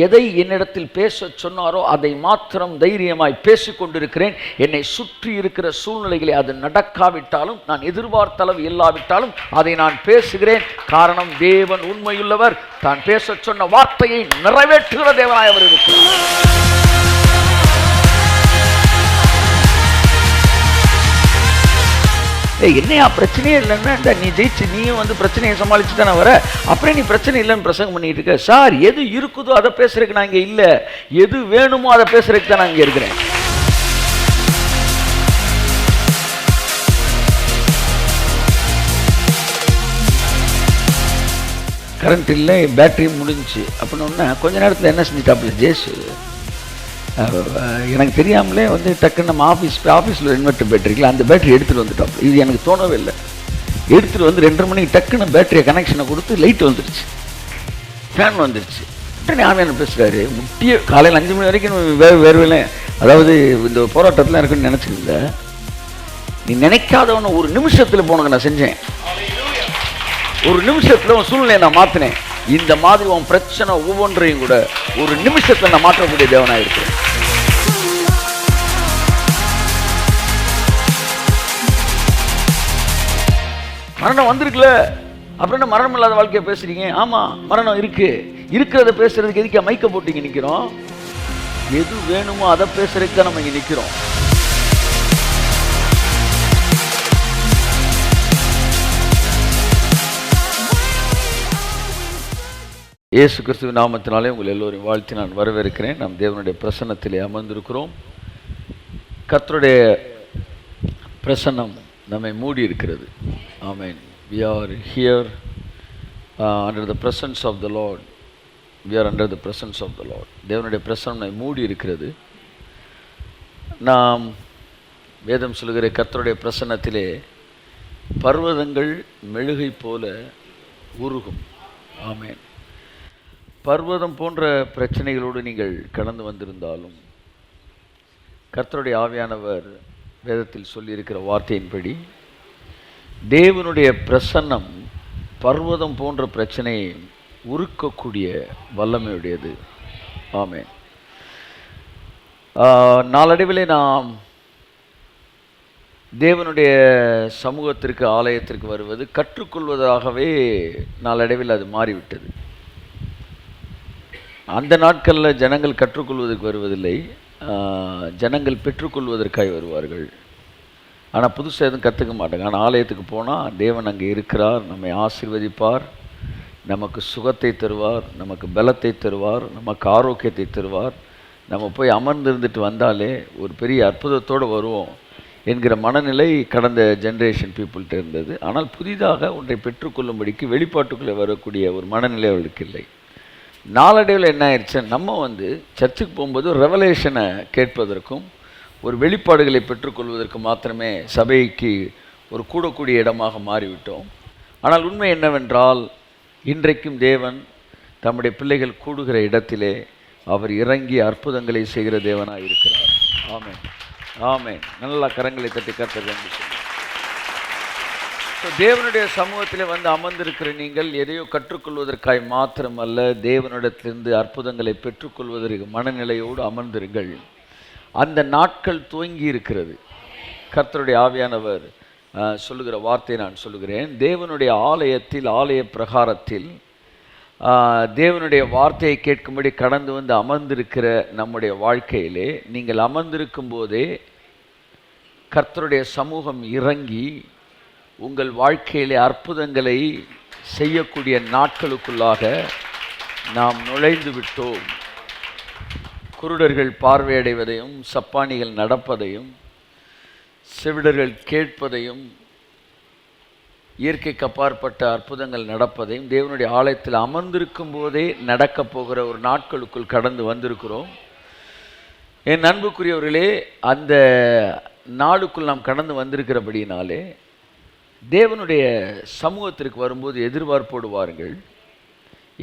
எதை என்னிடத்தில் பேச சொன்னாரோ அதை மாத்திரம் தைரியமாய் பேசிக் கொண்டிருக்கிறேன். என்னை சுற்றி இருக்கிற சூழ்நிலைகளை அது நடக்காவிட்டாலும், நான் எதிர்பார்த்த அளவு இல்லாவிட்டாலும் அதை நான் பேசுகிறேன். காரணம், தேவன் உண்மையுள்ளவர். தான் பேச சொன்ன வார்த்தையை நிறைவேற்றுகிற தேவனாய் அவர் இருக்கிறார். என்னையா பிரச்சனையே இல்லைன்னா, நீ ஜெயிச்சு நீயும் வந்து பிரச்சனையை சமாளிச்சு தானே வர, அப்புறம் நீ பிரச்சனை இல்லைன்னு பிரசங்கம் பண்ணிட்டு இருக்க. சார், எது இருக்குதோ அதை பேசுறதுக்கு நான் இங்கே இல்லை, எது வேணுமோ அதை பேசுறதுக்கு தான் நான் இங்கே இருக்கிறேன். கரண்ட் இல்லை, பேட்டரி முடிஞ்சிச்சு அப்படின்னா கொஞ்ச நேரத்தில் என்ன செஞ்சுட்டாப்புல ஜேசு, எனக்கு தெரியாமலே வந்து டக்குன்னு நம்ம ஆஃபீஸில் இன்வெர்டர் பேட்டரிக்கில் அந்த பேட்டரி எடுத்துகிட்டு வந்துட்டோம். இது எனக்கு தோணவே இல்லை. எடுத்துகிட்டு வந்து 2:30 மணிக்கு டக்குன்னு பேட்டரியை கனெக்ஷனை கொடுத்து லைட் வந்துடுச்சு, ஃபேன் வந்துடுச்சு. உடனே ஆமையான பேசுகிறாரு, முட்டிய காலையில் 5 மணி வரைக்கும் வேறுவேல, அதாவது இந்த போராட்டத்தில் இருக்குன்னு நினச்சிருந்த, நீ நினைக்காதவன ஒரு நிமிஷத்தில் போனங்க நான் செஞ்சேன். ஒரு நிமிஷத்தில் உன் சூழ்நிலையை நான் மாற்றினேன். இந்த மாதிரி உன் பிரச்சனை ஒவ்வொன்றையும் கூட ஒரு நிமிஷத்தில் நான் மாற்றக்கூடிய தேவனாக இருக்கிறேன். மரணம் வந்திருக்குல்ல, அப்புறம் என்ன மரணம் இல்லாத வாழ்க்கையை பேசுறீங்க? ஆமா, மரணம் இருக்கு. இருக்கிறத பேசுறதுக்கு எதுக்கா மைக்க போட்டு நிக்கிறோம்? எது வேணுமோ அதை பேசுறதுக்கு தான் நம்ம இங்க நிக்கிறோம். இயேசு கிறிஸ்துவின் நாமத்தினாலே உங்கள் எல்லோரையும் வாழ்த்தி நான் வரவேற்கிறேன். நாம் தேவனுடைய பிரசன்னத்திலே அமர்ந்திருக்கிறோம். கர்த்தருடைய பிரசன்னம் நம்மை மூடி இருக்கிறது. ஆமென். We are here under the presence of the Lord. We are under the presence of the Lord. தேவனுடைய பிரசன்னம் நம்மை மூடி இருக்கிறது. நாம் வேதம் சொல்லுகிற கர்த்தருடைய பிரசன்னத்திலே பர்வதங்கள் மெழுகை போல உருகும். ஆமென். பர்வதம் போன்ற பிரச்சனைகளோடு நீங்கள் கடந்து வந்திருந்தாலும், கர்த்தருடைய ஆவியானவர் வேதத்தில் சொல்லியிருக்கிற வார்த்தையின்படி தேவனுடைய பிரசன்னம் பர்வதம் போன்ற பிரச்சனையை உருக்கக்கூடிய வல்லமையுடையது. ஆமென். நாளடைவிலே நாம் தேவனுடைய சமூகத்திற்கு, ஆலயத்திற்கு வருவது கற்றுக்கொள்வதாகவே நாளடைவில் அது மாறிவிட்டது. அந்த நாட்களில் ஜனங்கள் கற்றுக்கொள்வதற்கு வருவதில்லை, ஜனங்கள் பெற்றுக்கொள்வதற்காக வருவார்கள். ஆனால் புதுசாக எதுவும் கற்றுக்க மாட்டாங்க. ஆனால் ஆலயத்துக்கு போனால் தேவன் அங்கே இருக்கிறார், நம்மை ஆசீர்வதிப்பார், நமக்கு சுகத்தை தருவார், நமக்கு பலத்தை தருவார், நமக்கு ஆரோக்கியத்தை தருவார். நம்ம போய் அமர்ந்திருந்துட்டு வந்தாலே ஒரு பெரிய அற்புதத்தோடு வருவோம் என்கிற மனநிலை கடந்த ஜென்ரேஷன் பீப்புள்கிட்ட இருந்தது. ஆனால் புதிதாக ஒன்றை பெற்றுக்கொள்ளும்படிக்கு வெளிப்பாட்டுக்குள்ளே வரக்கூடிய ஒரு மனநிலை அவர்களுக்கு இல்லை. நாளடைவில் என்ன ஆயிடுச்சு, நம்ம வந்து சர்ச்சுக்கு போகும்போது ரெவலேஷனை கேட்பதற்கும் ஒரு வெளிப்பாடுகளை பெற்றுக்கொள்வதற்கு மாத்திரமே சபைக்கு ஒரு கூடக்கூடிய இடமாக மாறிவிட்டோம். ஆனால் உண்மை என்னவென்றால், இன்றைக்கும் தேவன் தம்முடைய பிள்ளைகள் கூடுகிற இடத்திலே அவர் இறங்கி அற்புதங்களை செய்கிற தேவனாக இருக்கிறார். ஆமென், ஆமென். நல்ல கரங்களை தட்டி கர்த்தர். தேவனுடைய சமூகத்தில் வந்து அமர்ந்திருக்கிற நீங்கள் எதையோ கற்றுக்கொள்வதற்காய் மாத்திரமல்ல, தேவனிடத்திலிருந்து அற்புதங்களை பெற்றுக்கொள்வதற்கு மனநிலையோடு அமர்ந்திருங்கள். அந்த நாட்கள் துவங்கி இருக்கிறது. கர்த்தருடைய ஆவியானவர் சொல்லுகிற வார்த்தையை நான் சொல்லுகிறேன். தேவனுடைய ஆலயத்தில், ஆலய பிரகாரத்தில் தேவனுடைய வார்த்தையை கேட்கும்படி கடந்து வந்து அமர்ந்திருக்கிற நம்முடைய வாழ்க்கையிலே நீங்கள் அமர்ந்திருக்கும் போதே கர்த்தருடைய சமூகம் இறங்கி உங்கள் வாழ்க்கையிலே அற்புதங்களை செய்யக்கூடிய நாட்களுக்குள்ளாக நாம் நுழைந்து விட்டோம். குருடர்கள் பார்வையடைவதையும், சப்பானிகள் நடப்பதையும், செவிடர்கள் கேட்பதையும், இயற்கைக்கு அப்பாற்பட்ட அற்புதங்கள் நடப்பதையும் தேவனுடைய ஆலயத்தில் அமர்ந்திருக்கும் போதே நடக்கப் போகிற ஒரு நாட்களுக்குள் கடந்து வந்திருக்கிறோம். என் அன்புக்குரியவர்களே, அந்த நாளுக்குள் நாம் கடந்து வந்திருக்கிறபடியினாலே தேவனுடைய சமூகத்திற்கு வரும்போது எதிர்பார்ப்போடு வாருங்கள்.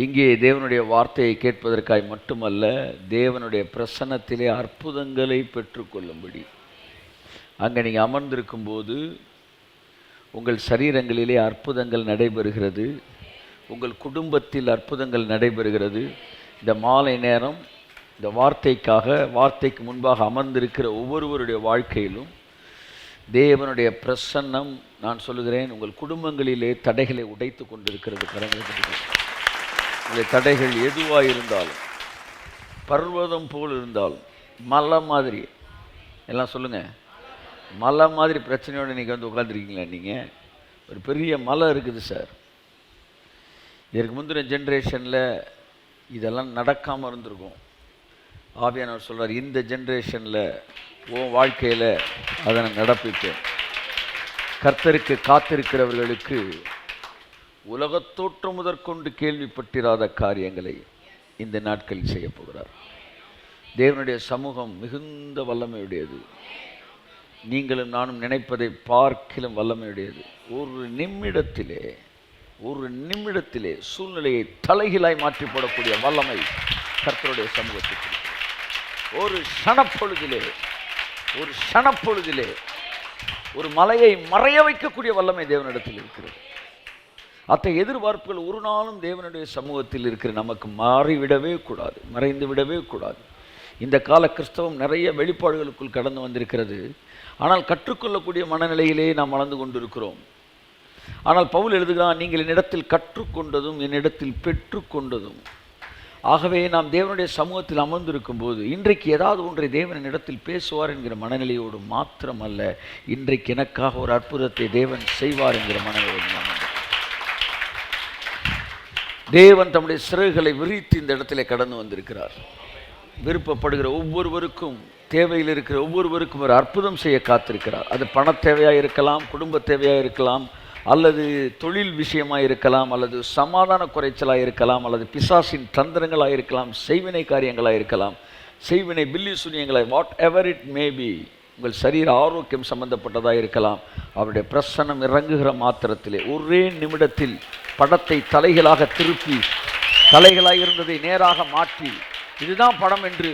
இங்கே தேவனுடைய வார்த்தையை கேட்பதற்காய் மட்டுமல்ல, தேவனுடைய பிரசன்னத்திலே அற்புதங்களை பெற்றுக்கொள்ளும்படி. அங்கே நீங்கள் அமர்ந்திருக்கும் போது உங்கள் சரீரங்களிலே அற்புதங்கள் நடைபெறுகிறது, உங்கள் குடும்பத்தில் அற்புதங்கள் நடைபெறுகிறது, இந்த மாலை நேரம் இந்த வார்த்தைக்கு முன்பாக அமர்ந்திருக்கிற ஒவ்வொருவருடைய வாழ்க்கையிலும் தேவனுடைய பிரசன்னம், நான் சொல்லுகிறேன், உங்கள் குடும்பங்களிலே தடைகளை உடைத்து கொண்டிருக்கிறது. கரங்களுக்கு உங்களுடைய தடைகள் எதுவாக இருந்தாலும், பர்வதம் போல் இருந்தாலும், மலை மாதிரி, எல்லாம் சொல்லுங்கள், மலை மாதிரி பிரச்சனையோடு நீங்கள் வந்து உட்காந்துருக்கீங்களா? நீங்கள் ஒரு பெரிய மலை இருக்குது சார். இதற்கு முந்தின ஜென்ரேஷனில் இதெல்லாம் நடக்காமல் இருந்திருக்கும். ஆவியானவர் சொல்கிறார், இந்த ஜென்ரேஷனில் உன் வாழ்க்கையில் அதை நான் நடப்பிப்பேன். கர்த்தருக்கு காத்திருக்கிறவர்களுக்கு உலகத்தோற்றம் முதற்கொண்டு கேள்விப்பட்டிராத காரியங்களை இந்த நாட்களில் செய்ய போகிறார். தேவனுடைய சமூகம் மிகுந்த வல்லமையுடையது. நீங்களும் நானும் நினைப்பதை பார்க்கிலும் வல்லமையுடையது. ஒரு நிமிடத்திலே சூழ்நிலையை தலைகீழாய் மாற்றி போடக்கூடிய வல்லமை கர்த்தருடைய சமூகத்துக்கு ஒரு க்ஷணப்பொழுதிலே ஒரு மலையை மறைய வைக்கக்கூடிய வல்லமை தேவனிடத்தில் இருக்கிறது. அத்தகைய எதிர்பார்ப்புகள் ஒரு நாளும் தேவனுடைய சமூகத்தில் இருக்கிற நமக்கு மாறிவிடவே கூடாது, மறைந்து விடவே கூடாது. இந்த கால கிறிஸ்தவம் நிறைய வெளிப்பாடுகளுக்குள் கடந்து வந்திருக்கிறது. ஆனால் கற்றுக்கொள்ளக்கூடிய மனநிலையிலே நாம் வளர்ந்து கொண்டிருக்கிறோம். ஆனால் பவுல் எழுதுகிறான், நீங்கள் என்னிடத்தில் கற்றுக்கொண்டதும் என்னிடத்தில் பெற்றுக்கொண்டதும். ஆகவே நாம் தேவனுடைய சமூகத்தில் அமர்ந்திருக்கும் போது இன்றைக்கு ஏதாவது ஒன்றை தேவன் என்னிடத்தில் பேசுவார் என்கிற மனநிலையோடு மாத்திரமல்ல, இன்றைக்கு எனக்காக ஒரு அற்புதத்தை தேவன் செய்வார் என்கிற மனநிலையோடு தேவன் தம்முடைய சிறகுகளை விரித்து இந்த இடத்திலே கடந்து வந்திருக்கிறார். விருப்பப்படுகிற ஒவ்வொருவருக்கும், தேவையில் இருக்கிற ஒவ்வொருவருக்கும் ஒரு அற்புதம் செய்ய காத்திருக்கிறார். அது பண தேவையாக இருக்கலாம், குடும்ப தேவையாக இருக்கலாம், அல்லது தொழில் விஷயமாக இருக்கலாம், அல்லது சமாதான குறைச்சலாக இருக்கலாம், அல்லது பிசாசின் தந்திரங்களாக இருக்கலாம், செய்வினை காரியங்களாக இருக்கலாம், செய்வினை பில்லி சுனியங்களாக, whatever it may be, உங்கள் சரீர ஆரோக்கியம் சம்பந்தப்பட்டதாக இருக்கலாம். அவருடைய பிரசன்னம் இறங்குகிற மாத்திரத்திலே ஒரே நிமிடத்தில் படத்தை தலைகளாக திருப்பி, தலைகளாக இருந்ததை நேராக மாற்றி, இதுதான் படம் என்று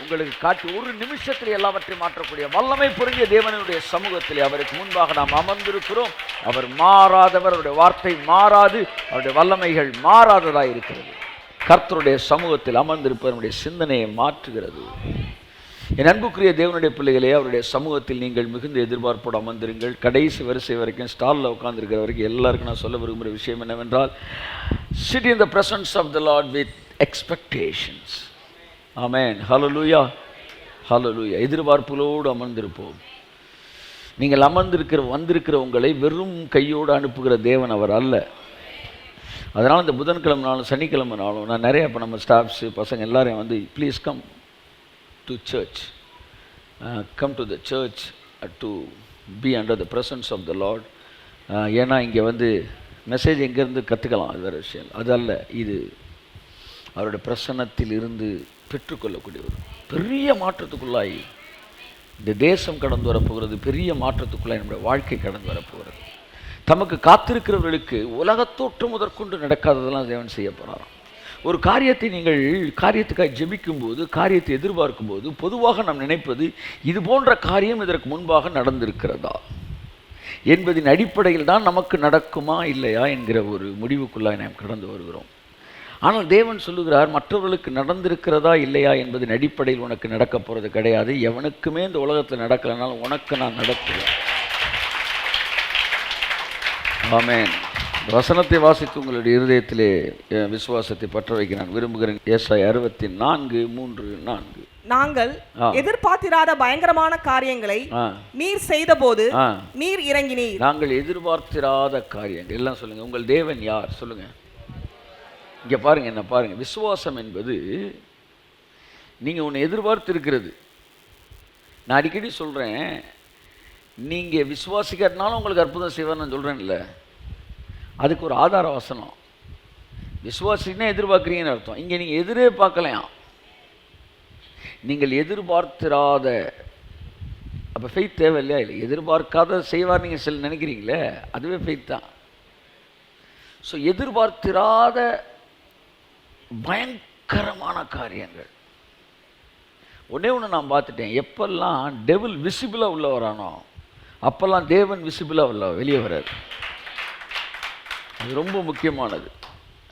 உங்களுக்கு காட்டி ஒரு நிமிஷத்தில் எல்லாவற்றையும் மாற்றக்கூடிய வல்லமை பொருந்திய தேவனுடைய சமூகத்தில் அவருக்கு முன்பாக நாம் அமர்ந்திருக்கிறோம். அவர் மாறாதவர், அவருடைய வார்த்தை மாறாது, அவருடைய வல்லமைகள் மாறாததாக இருக்கிறது. கர்த்தருடைய சமூகத்தில் அமர்ந்திருப்பவருடைய சிந்தனையை மாற்றுகிறது. என் அன்புக்குரிய தேவனுடைய பிள்ளைகளே, அவருடைய சமூகத்தில் நீங்கள் மிகுந்த எதிர்பார்ப்போடு அமர்ந்திருங்கள். கடைசி வரிசை வரைக்கும், ஸ்டாலில் உட்கார்ந்துருக்கிற வரைக்கும் எல்லாருக்கும் நான் சொல்ல விரும்புகிற விஷயம் என்னவென்றால், sit in the presence of the Lord with expectations. ஆமென். ஹல்லேலூயா, ஹல்லேலூயா. எதிர்பார்ப்புகளோடு அமர்ந்திருப்போம். நீங்கள் வந்திருக்கிற உங்களை வெறும் கையோடு அனுப்புகிற தேவன் அவர் அல்ல. அதனால் இந்த புதன்கிழமை நாளும் சனிக்கிழமை நாளும் நான் நிறைய இப்போ நம்ம ஸ்டாஃப்ஸு பசங்க எல்லாரையும் வந்து please come to church, come to the church to be under the presence of the Lord. ஏன்னா இங்கே வந்து மெசேஜ் எங்கேருந்து கற்றுக்கலாம், அது வேறு விஷயம். அது அல்ல, இது அவருடைய பிரசன்னத்தில் இருந்து பெற்றுக்கொள்ளக்கூடிய ஒரு பெரிய மாற்றத்துக்குள்ளாய் இந்த தேசம் கடந்து வரப்போகிறது. பெரிய மாற்றத்துக்குள்ளாய் நம்முடைய வாழ்க்கை கடந்து வரப்போகிறது. தமக்கு காத்திருக்கிறவர்களுக்கு உலகத்தோற்றம் முதற்கொண்டு நடக்காததெல்லாம் தேவன் செய்ய போகிறாராம். ஒரு காரியத்துக்காக ஜெபிக்கும் போது, காரியத்தை எதிர்பார்க்கும் போது பொதுவாக நாம் நினைப்பது, இது போன்ற காரியம் இதற்கு முன்பாக நடந்திருக்கிறதா என்பதின் அடிப்படையில் தான் நமக்கு நடக்குமா இல்லையா என்கிற ஒரு முடிவுக்குள்ளாய் நாம் கடந்து வருகிறோம். ஆனால் தேவன் சொல்லுகிறார், மற்றவர்களுக்கு நடந்திருக்கிறதா இல்லையா என்பதன் அடிப்படையில் உனக்கு நடக்க போகிறது கிடையாது. எவனுக்குமே இந்த உலகத்தில் நடக்கலைனாலும் உனக்கு நான் நடத்துவேன். ஆமென். வசனத்தை வாசித்து உங்களுடைய இருதயத்திலே விசுவாசத்தை பற்ற வைக்க நான் விரும்புகிறேன். ஏசாயா 64:3-4. நாங்கள் எதிர்பார்த்திராத பயங்கரமான காரியங்களை நீர் செய்தபோது நீர் இறங்கினீர். நாங்கள் எதிர்பார்த்திராத காரியங்கள் எல்லாம் சொல்லுங்க. உங்கள் தேவன் யார் சொல்லுங்க. இங்கே பாருங்க, என்ன பாருங்க. விசுவாசம் என்பது நீங்கள் ஒன்று எதிர்பார்த்து இருக்கிறது. நான் அடிக்கடி சொல்கிறேன், நீங்கள் விசுவாசிக்கிறதுனால உங்களுக்கு அற்புதம் செய்வார் நான் சொல்கிறேன்ல, அதுக்கு ஒரு ஆதார வசனம். விசுவாசின்னா எதிர்பார்க்குறீங்கன்னு அர்த்தம். இங்கே நீங்கள் எதிரே பார்க்கலையாம், நீங்கள் எதிர்பார்த்திராத. அப்போ ஃபெய்த் தேவை இல்லையா? இல்லை, எதிர்பார்க்காத செய்வார் நீங்கள் சில நினைக்கிறீங்களே, அதுவே ஃபெய்த் தான். ஸோ எதிர்பார்த்திராத பயங்கரமான காரியங்கள். ஒன்றே ஒன்று நான் பார்த்துட்டேன், எப்பெல்லாம் டெவில் விசிபிளாக உள்ள வரானோ அப்போல்லாம் தேவன் விசிபிளாக வெளியே வராது. அது ரொம்ப முக்கியமானது.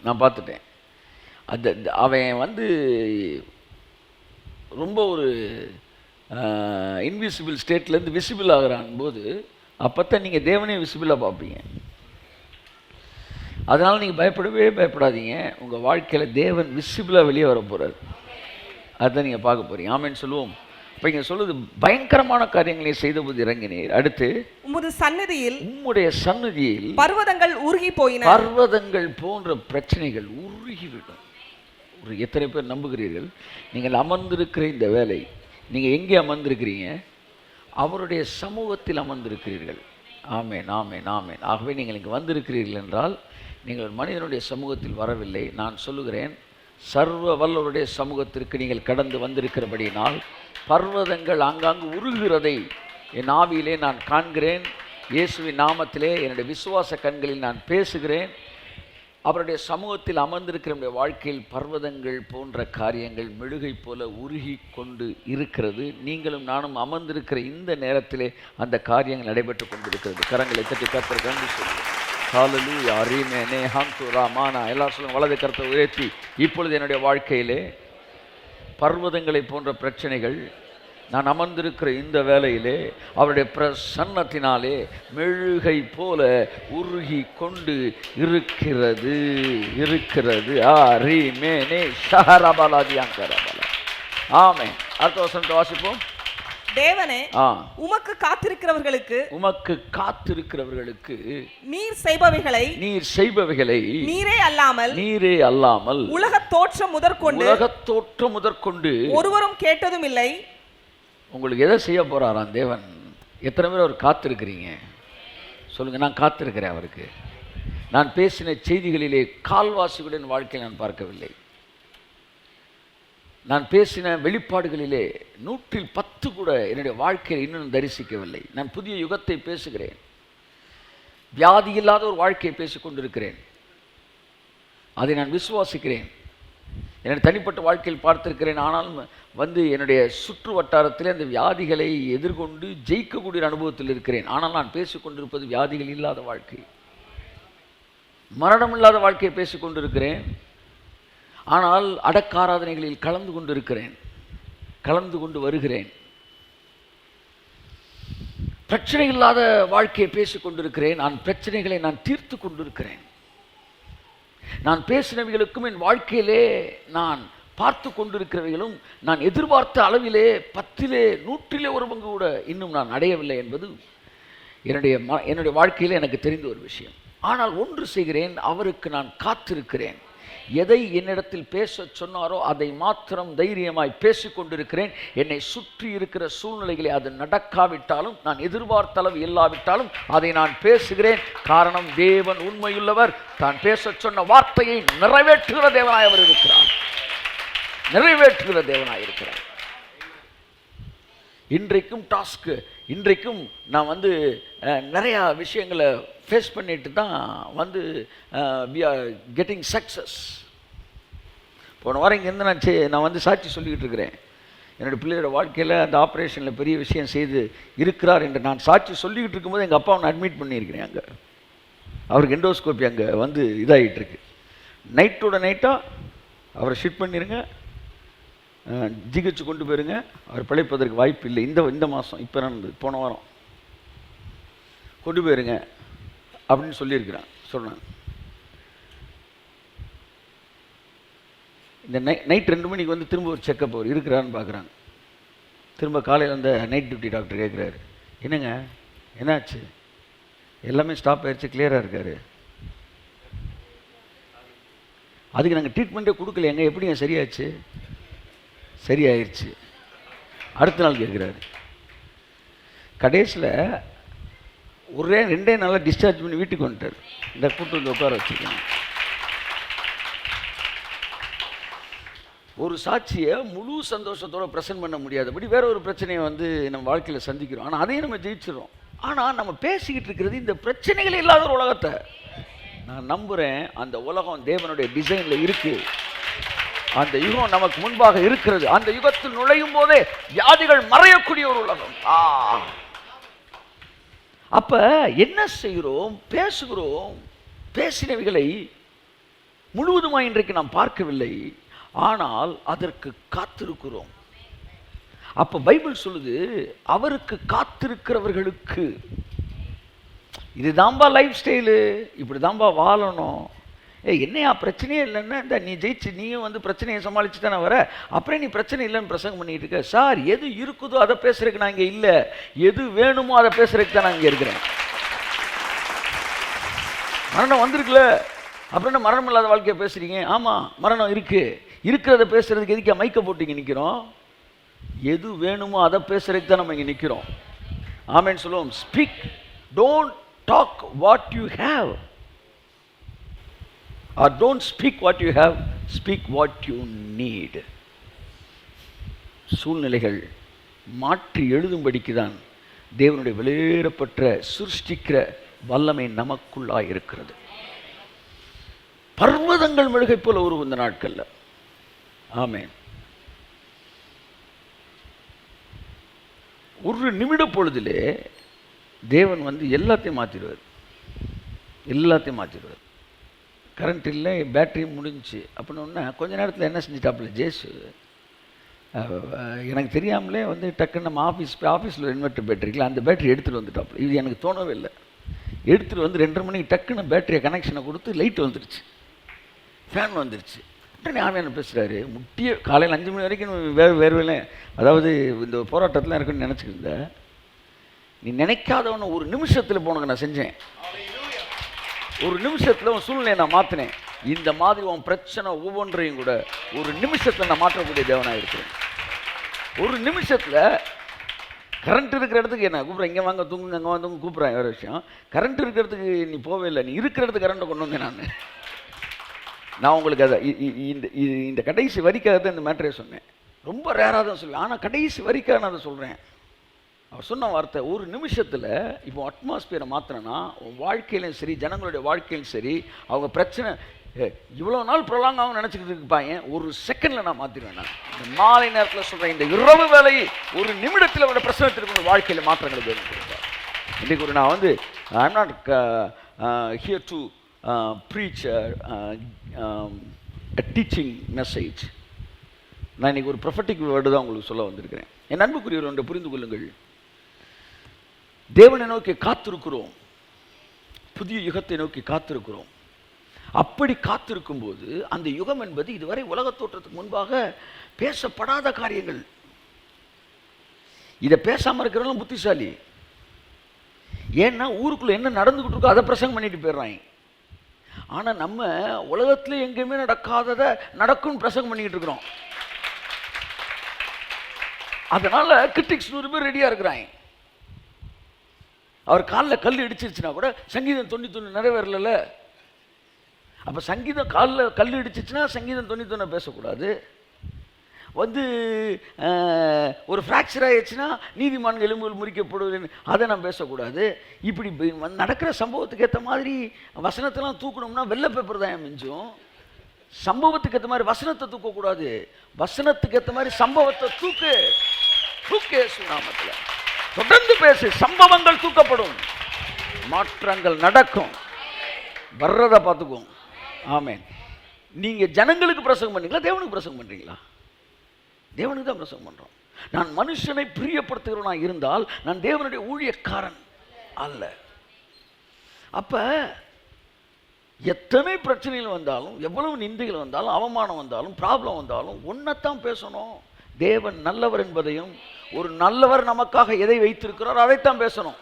நான் பார்த்துட்டேன். அந்த அவன் வந்து ரொம்ப ஒரு இன்விசிபிள் ஸ்டேட்லேருந்து விசிபிள் ஆகிறான் போது அப்போ தான் நீங்கள் தேவனே விசிபிளாக பார்ப்பீங்க. அதனால் நீங்கள் பயப்படவே பயப்படாதீங்க. உங்கள் வாழ்க்கையில் தேவன் விசிபிளாக வெளியே வர போகிறார். அதுதான் நீங்கள் பார்க்க போகிறீங்க. ஆமேன்னு சொல்லுவோம். இப்போ இங்கே சொல்லுது, பயங்கரமான காரியங்களை செய்தபோது இறங்கினீர். அடுத்து, உம்முடைய சந்நிதியில் பர்வதங்கள் உருகி போயின. பர்வதங்கள் போன்ற பிரச்சனைகள் உருகிவிடும். எத்தனை பேர் நம்புகிறீர்கள்? நீங்கள் அமர்ந்திருக்கிற இந்த வேலை, நீங்கள் எங்கே அமர்ந்திருக்கிறீங்க? அவருடைய சமூகத்தில் அமர்ந்திருக்கிறீர்கள். ஆமேன், ஆமேன், ஆமேன். ஆகவே நீங்கள் இங்கே வந்திருக்கிறீர்கள் என்றால் நீங்கள் ஒரு மனிதனுடைய சமூகத்தில் வரவில்லை. நான் சொல்லுகிறேன், சர்வ வல்லவருடைய சமூகத்திற்கு நீங்கள் கடந்து வந்திருக்கிறபடியினால் பர்வதங்கள் ஆங்காங்கு உருகுகிறதை என் ஆவியிலே நான் காண்கிறேன். இயேசுவின் நாமத்திலே என்னுடைய விசுவாச கண்களில் நான் பேசுகிறேன். அவருடைய சமூகத்தில் அமர்ந்திருக்கிற வாழ்க்கையில் பர்வதங்கள் போன்ற காரியங்கள் மெழுகை போல உருகி கொண்டு இருக்கிறது. நீங்களும் நானும் அமர்ந்திருக்கிற இந்த நேரத்திலே அந்த காரியங்கள் நடைபெற்று கொண்டிருக்கிறது. கரங்களை தட்டி கர்த்தருக்கு நன்றி சொல்லுங்கள். ஹல்லேலூயா, ஆமென், ஹம்துரா மானா. எல்லாரும் சொல்லுங்க, வலது கரத்தை உயர்த்தி. இப்பொழுது என்னுடைய வாழ்க்கையிலே பர்வதங்களை போன்ற பிரச்சனைகள் நான் அமர்ந்திருக்கிற இந்த வேளையிலே அவருடைய பிரசன்னத்தினாலே மெழுகை போல உருகி கொண்டு இருக்கிறது. ஆமென். அடுத்த வசனத்தை வாசிப்போம். தேவனே, உமக்கு காத்திருக்கிறவர்களுக்கு நீர் செய்பவைகளை நீரே அல்லாமல் உலகத் தோற்றம் முதற்கொண்டு ஒருவரும் கேட்டதும் இல்லை. உங்களுக்கு எதை செய்ய போறாராம் தேவன்? எத்தனை பேர் அவர் காத்திருக்கிறீங்க? சொல்லுங்க. நான் காத்திருக்கிறேன் அவருக்கு. நான் பேசின செய்திகளிலே கால்வாசிகளின் வாழ்க்கையை நான் பார்க்கவில்லை. நான் பேசின வெளிப்பாடுகளிலே 110 கூட என்னுடைய வாழ்க்கையில் இன்னும் தரிசிக்கவில்லை. நான் புதிய யுகத்தை பேசுகிறேன். வியாதி இல்லாத ஒரு வாழ்க்கையை பேசிக்கொண்டிருக்கிறேன். அதை நான் விசுவாசிக்கிறேன். என்னுடைய தனிப்பட்ட வாழ்க்கையில் பார்த்திருக்கிறேன். ஆனாலும் என்னுடைய சுற்று வட்டாரத்தில் அந்த வியாதிகளை எதிர்கொண்டு ஜெயிக்கக்கூடிய அனுபவத்தில் இருக்கிறேன். ஆனால் நான் பேசிக்கொண்டிருப்பது வியாதிகள் இல்லாத வாழ்க்கை, மரணம் இல்லாத வாழ்க்கையை பேசிக்கொண்டிருக்கிறேன். ஆனால் அடக்க ஆராதனைகளில் கலந்து கொண்டு வருகிறேன். பிரச்சனை இல்லாத வாழ்க்கையை பேசிக்கொண்டிருக்கிறேன். நான் பிரச்சனைகளை நான் தீர்த்து கொண்டிருக்கிறேன். நான் பேசினவைகளுக்கும் என் வாழ்க்கையிலே நான் பார்த்து கொண்டிருக்கிறவைகளும் நான் எதிர்பார்த்த அளவிலே 10 100 ஒரு பங்கு கூட இன்னும் நான் அடையவில்லை என்பது என்னுடைய வாழ்க்கையில் எனக்கு தெரிந்த ஒரு விஷயம். ஆனால் ஒன்று செய்கிறேன், அவருக்கு நான் காத்திருக்கிறேன். எதை என்னிடத்தில் பேச சொன்னாரோ அதை மாத்திரம் தைரியமாய் பேசிக்கொண்டிருக்கிறேன். என்னை சுற்றி இருக்கிற சூழ்நிலைகளை அது நடக்காவிட்டாலும், நான் எதிர்பார்த்த அளவு இல்லாவிட்டாலும் அதை நான் பேசுகிறேன். காரணம், தேவன் உண்மையுள்ளவர். தான் பேச சொன்ன வார்த்தையை நிறைவேற்றுகிற தேவனாய் அவர் இருக்கிறார். இன்றைக்கும் டாஸ்க்கு, இன்றைக்கும் நான் நிறையா விஷயங்களை ஃபேஸ் பண்ணிட்டு தான் வி ஆர் கெட்டிங் சக்ஸஸ். போன வாரம் இங்கேருந்து நான் சாட்சி சொல்லிக்கிட்டு இருக்கிறேன். என்னோடய பிள்ளையோட வாழ்க்கையில் அந்த ஆப்ரேஷனில் பெரிய விஷயம் செய்து இருக்கிறார் என்று நான் சாட்சி சொல்லிக்கிட்டு இருக்கும்போது எங்கள் அப்பா அவனை அட்மிட் பண்ணியிருக்கிறேன். அங்கே அவருக்கு எண்டோஸ்கோப்பி அங்கே இதாகிட்டுருக்கு. நைட்டோட நைட்டாக அவரை ஷிஃப்ட் பண்ணிடுங்க, ஜிஹெச் கொண்டு போயிருங்க, அவர் பிழைப்பதற்கு வாய்ப்பு இல்லை. இந்த மாதம் இப்போ நடந்தது, போன வாரம் கொண்டு போயிருங்க அப்படின்னு சொன்னேன். இந்த நைட் 2 மணிக்கு திரும்ப ஒரு செக்கப் அவர் இருக்கிறான்னு பார்க்குறாங்க. திரும்ப காலையில் அந்த நைட் டியூட்டி டாக்டர் கேட்குறாரு, என்னங்க என்னாச்சு? எல்லாமே ஸ்டாப் ஆயிடுச்சு, கிளியராக இருக்கார். அதுக்கு நாங்கள் ட்ரீட்மெண்ட்டே கொடுக்கலையாங்க, எப்படிங்க சரியாச்சு? சரியாயிருச்சு. அடுத்த நாள் கேட்குறாரு. கடைசியில் 2 நாளாக டிஸ்சார்ஜ் பண்ணி வீட்டுக்கு வந்துட்டார். இந்த கூட்டு உட்கார வச்சுருக்காங்க. ஒரு சாட்சியை முழு சந்தோஷத்தோடு ப்ரெசென்ட் பண்ண முடியாதபடி வேற ஒரு பிரச்சனையை நம்ம வாழ்க்கையில் சந்திக்கிறோம். ஆனால் அதையும் நம்ம ஜெயிச்சிடறோம். ஆனால் நம்ம பேசிக்கிட்டு இருக்கிறது இந்த பிரச்சனைகள் இல்லாத ஒரு உலகத்தை. நான் நம்புகிறேன் அந்த உலகம் தேவனுடைய டிசைனில் இருக்குது. அந்த யுகம் நமக்கு முன்பாக இருக்கிறது. அந்த யுகத்தில் நுழையும் போதே வியாதிகள் மறையக்கூடிய ஒரு உலகம். அப்ப என்ன செய்கிறோம்? பேசுகிறோம். பேசினவைகளை முழுவதுமாய் இன்றைக்கு நாம் பார்க்கவில்லை, ஆனால் அதற்கு காத்திருக்கிறோம். அப்ப பைபிள் சொல்லுது, அவருக்கு காத்திருக்கிறவர்களுக்கு. இதுதான்பா லைஃப் ஸ்டைலு, இப்படிதான்பா வாழணும். என்னையா பிரச்சனையே இல்லைன்னா, இந்த நீ ஜெயிச்சு நீயும் வந்து பிரச்சனையை சமாளிச்சு தானே வர, அப்புறம் நீ பிரச்சனை இல்லைன்னு பிரசங்கம் பண்ணிட்டு இருக்க. சார், எது இருக்குதோ அதை பேசுறதுக்கு நான் இங்கே இல்லை, எது வேணுமோ அதை பேசுறதுக்கு தான் நான் இங்கே இருக்கிறேன். மரணம் வந்திருக்குல்ல, அப்புறம் என்ன மரணம் இல்லாத வாழ்க்கையை பேசுறீங்க? ஆமாம், மரணம் இருக்கு, இருக்கிறத பேசுறதுக்கு எதுக்கு மைக்க போட்டு நிற்கிறோம்? எது வேணுமோ அதை பேசுறதுக்கு தான் நம்ம இங்கே நிற்கிறோம். ஆமென் சொல்லுவோம். Speak, don't talk what you have, or don't speak what you have, speak what you need. சூழ்நிலைகள் மாற்றி எழுதும்படிக்கு தான் தேவனுடைய வெளியேறப்பட்ட சிருஷ்டிக்கிற வல்லமை நமக்குள்ளாய் இருக்கிறது. பர்வதங்கள் மெழுகை போல ஒரு இந்த நாட்கள்ல. ஆமென். ஒரு நிமிட பொழுதிலே தேவன் வந்து எல்லாத்தையும் மாற்றிடுவார், எல்லாத்தையும் மாற்றிடுவார். கரண்ட் இல்லை, பேட்டரி முடிஞ்சிச்சு அப்படின்னா கொஞ்ச நேரத்தில் என்ன செஞ்சிட்டாப்புல ஜேசு, எனக்கு தெரியாமலே வந்து டக்குன்னு நம்ம ஆஃபீஸில் இன்வெர்டர் பேட்டரிக்கில் அந்த பேட்டரி எடுத்துகிட்டு வந்துட்டாப்புல. இது எனக்கு தோணவே இல்லை. எடுத்துகிட்டு வந்து 2:30 மணிக்கு டக்குன்னு பேட்டரியை கனெக்ஷனை கொடுத்து லைட் வந்துருச்சு, ஃபேன் வந்துருச்சு. உடனே ஆவியானவர் பேசுகிறாரு, முட்டிய காலையில் 5 மணி வரைக்கும் வேறு அதாவது இந்த போராட்டத்தில் இருக்குன்னு நினச்சிக்கிருந்த, நீ நினைக்காதவன ஒரு நிமிஷத்தில் போனங்க நான் செஞ்சேன். ஒரு நிமிஷத்தில் உன் சூழ்நிலையை நான் மாற்றினேன். இந்த மாதிரி உன் பிரச்சனை ஒவ்வொன்றையும் கூட ஒரு நிமிஷத்தில் நான் மாற்றக்கூடிய தேவனாக இருக்கிறேன். ஒரு நிமிஷத்தில் கரண்ட் இருக்கிற இடத்துக்கு என்ன கூப்பிட்றேன், இங்கே வாங்க தூங்குங்க, அங்கே வந்து கூப்பிட்றேன். வேறு விஷயம், கரண்ட் இருக்கிற இடத்துக்கு நீ போவே இல்லை, நீ இருக்கிற இடத்துக்கு கரண்ட்டை கொண்டு வந்தேன். நான் உங்களுக்கு அதை இந்த கடைசி வரிக்காக தான் இந்த மேட்டரே சொன்னேன். ரொம்ப ரேராக தான் சொல்லுவேன், ஆனால் கடைசி வரிக்காக நான் அதை சொல்கிறேன். அவர் சொன்ன வார்த்தை, ஒரு நிமிஷத்தில் இப்போ அட்மாஸ்பியரை மாற்றினா உன் வாழ்க்கையிலும் சரி, ஜனங்களுடைய வாழ்க்கையிலும் சரி, அவங்க பிரச்சனை இவ்வளோ நாள் ப்ரொலாங் ஆகும் நினச்சிக்கிட்டு இருப்பாங்க, ஒரு செகண்டில் நான் மாற்றிடுவேன். நான் இந்த மாலை நேரத்தில் சொல்கிறேன், இந்த இரவு வேலை ஒரு நிமிடத்தில் அவரோட பிரச்சனத்திற்கு வாழ்க்கையில் மாற்றங்களை வேணும் கொடுப்பார். இன்றைக்கு ஒரு நான் வந்து I am not here to preach a teaching message. நான் இன்றைக்கி ஒரு ப்ரொஃபட்டிக் வேர்டு தான் உங்களுக்கு சொல்ல வந்திருக்கிறேன். என் அன்புக்குரியவர் ஒன்றை புரிந்து கொள்ளுங்கள். தேவனை நோக்கி காத்திருக்கிறோம், புதிய யுகத்தை நோக்கி காத்திருக்கிறோம். அப்படி காத்திருக்கும் போது அந்த யுகம் என்பது இதுவரை உலக தோற்றத்துக்கு முன்பாக பேசப்படாத காரியங்கள். இதை பேசாமல் இருக்கிறவங்களும் புத்திசாலி. ஏன்னா ஊருக்குள்ள என்ன நடந்துகிட்டு இருக்கோ அதை பிரசங்கம் பண்ணிட்டு போயிடுறாங்க. ஆனால் நம்ம உலகத்துல எங்கேயுமே நடக்காததை நடக்கும்னு பிரசங்கம் பண்ணிக்கிட்டு இருக்கிறோம். அதனால கிரிட்டிக்ஸ் 100 பேர் ரெடியா இருக்கிறாங்க. அவர் காலில் கல் இடிச்சிருச்சுன்னா கூட சங்கீதம் 91 நிறைவேறல. அப்போ சங்கீதம் காலில் கல் இடிச்சிச்சுன்னா சங்கீதம் 91 பேசக்கூடாது. வந்து ஒரு ஃப்ராக்சர் ஆயிடுச்சுன்னா நீதிமான்கள் எலும்புகள் முறிக்கப்படுவதுன்னு அதை நான் பேசக்கூடாது. இப்படி நடக்கிற சம்பவத்துக்கு ஏற்ற மாதிரி வசனத்தெல்லாம் தூக்கணும்னா வெள்ளை பேப்பர் தான் மிஞ்சும். சம்பவத்துக்கு ஏற்ற மாதிரி வசனத்தை தூக்கக்கூடாது, வசனத்துக்கு ஏற்ற மாதிரி சம்பவத்தை தூக்கு. நாமத்தில் தொடர்ந்து பேசு, சம்பவங்கள் தூக்கப்படும், மாற்றங்கள் நடக்கும், வர்றதை பார்த்துக்குவோம். ஆமென். நீங்க ஜனங்களுக்கு பிரசங்கம் பண்ணீங்களா, தேவனுக்கு பிரசங்கம் பண்றீங்களா? தேவனுக்கு தான் பிரசங்கம் பண்றோம். நான் மனுஷனை பிரியப்படுத்துகிறவனா இருந்தால் நான் தேவனுடைய ஊழியக்காரன் அல்ல. அப்ப எத்தனை பிரச்சனைகள் வந்தாலும், எவ்வளவு நிந்தைகள் வந்தாலும், அவமானம் வந்தாலும், ப்ராப்ளம் வந்தாலும் ஒன்னத்தான் பேசணும். தேவன் நல்லவர் என்பதையும், ஒரு நல்லவர் நமக்காக எதை வைத்திருக்கிறார் அதைத்தான் பேசணும்.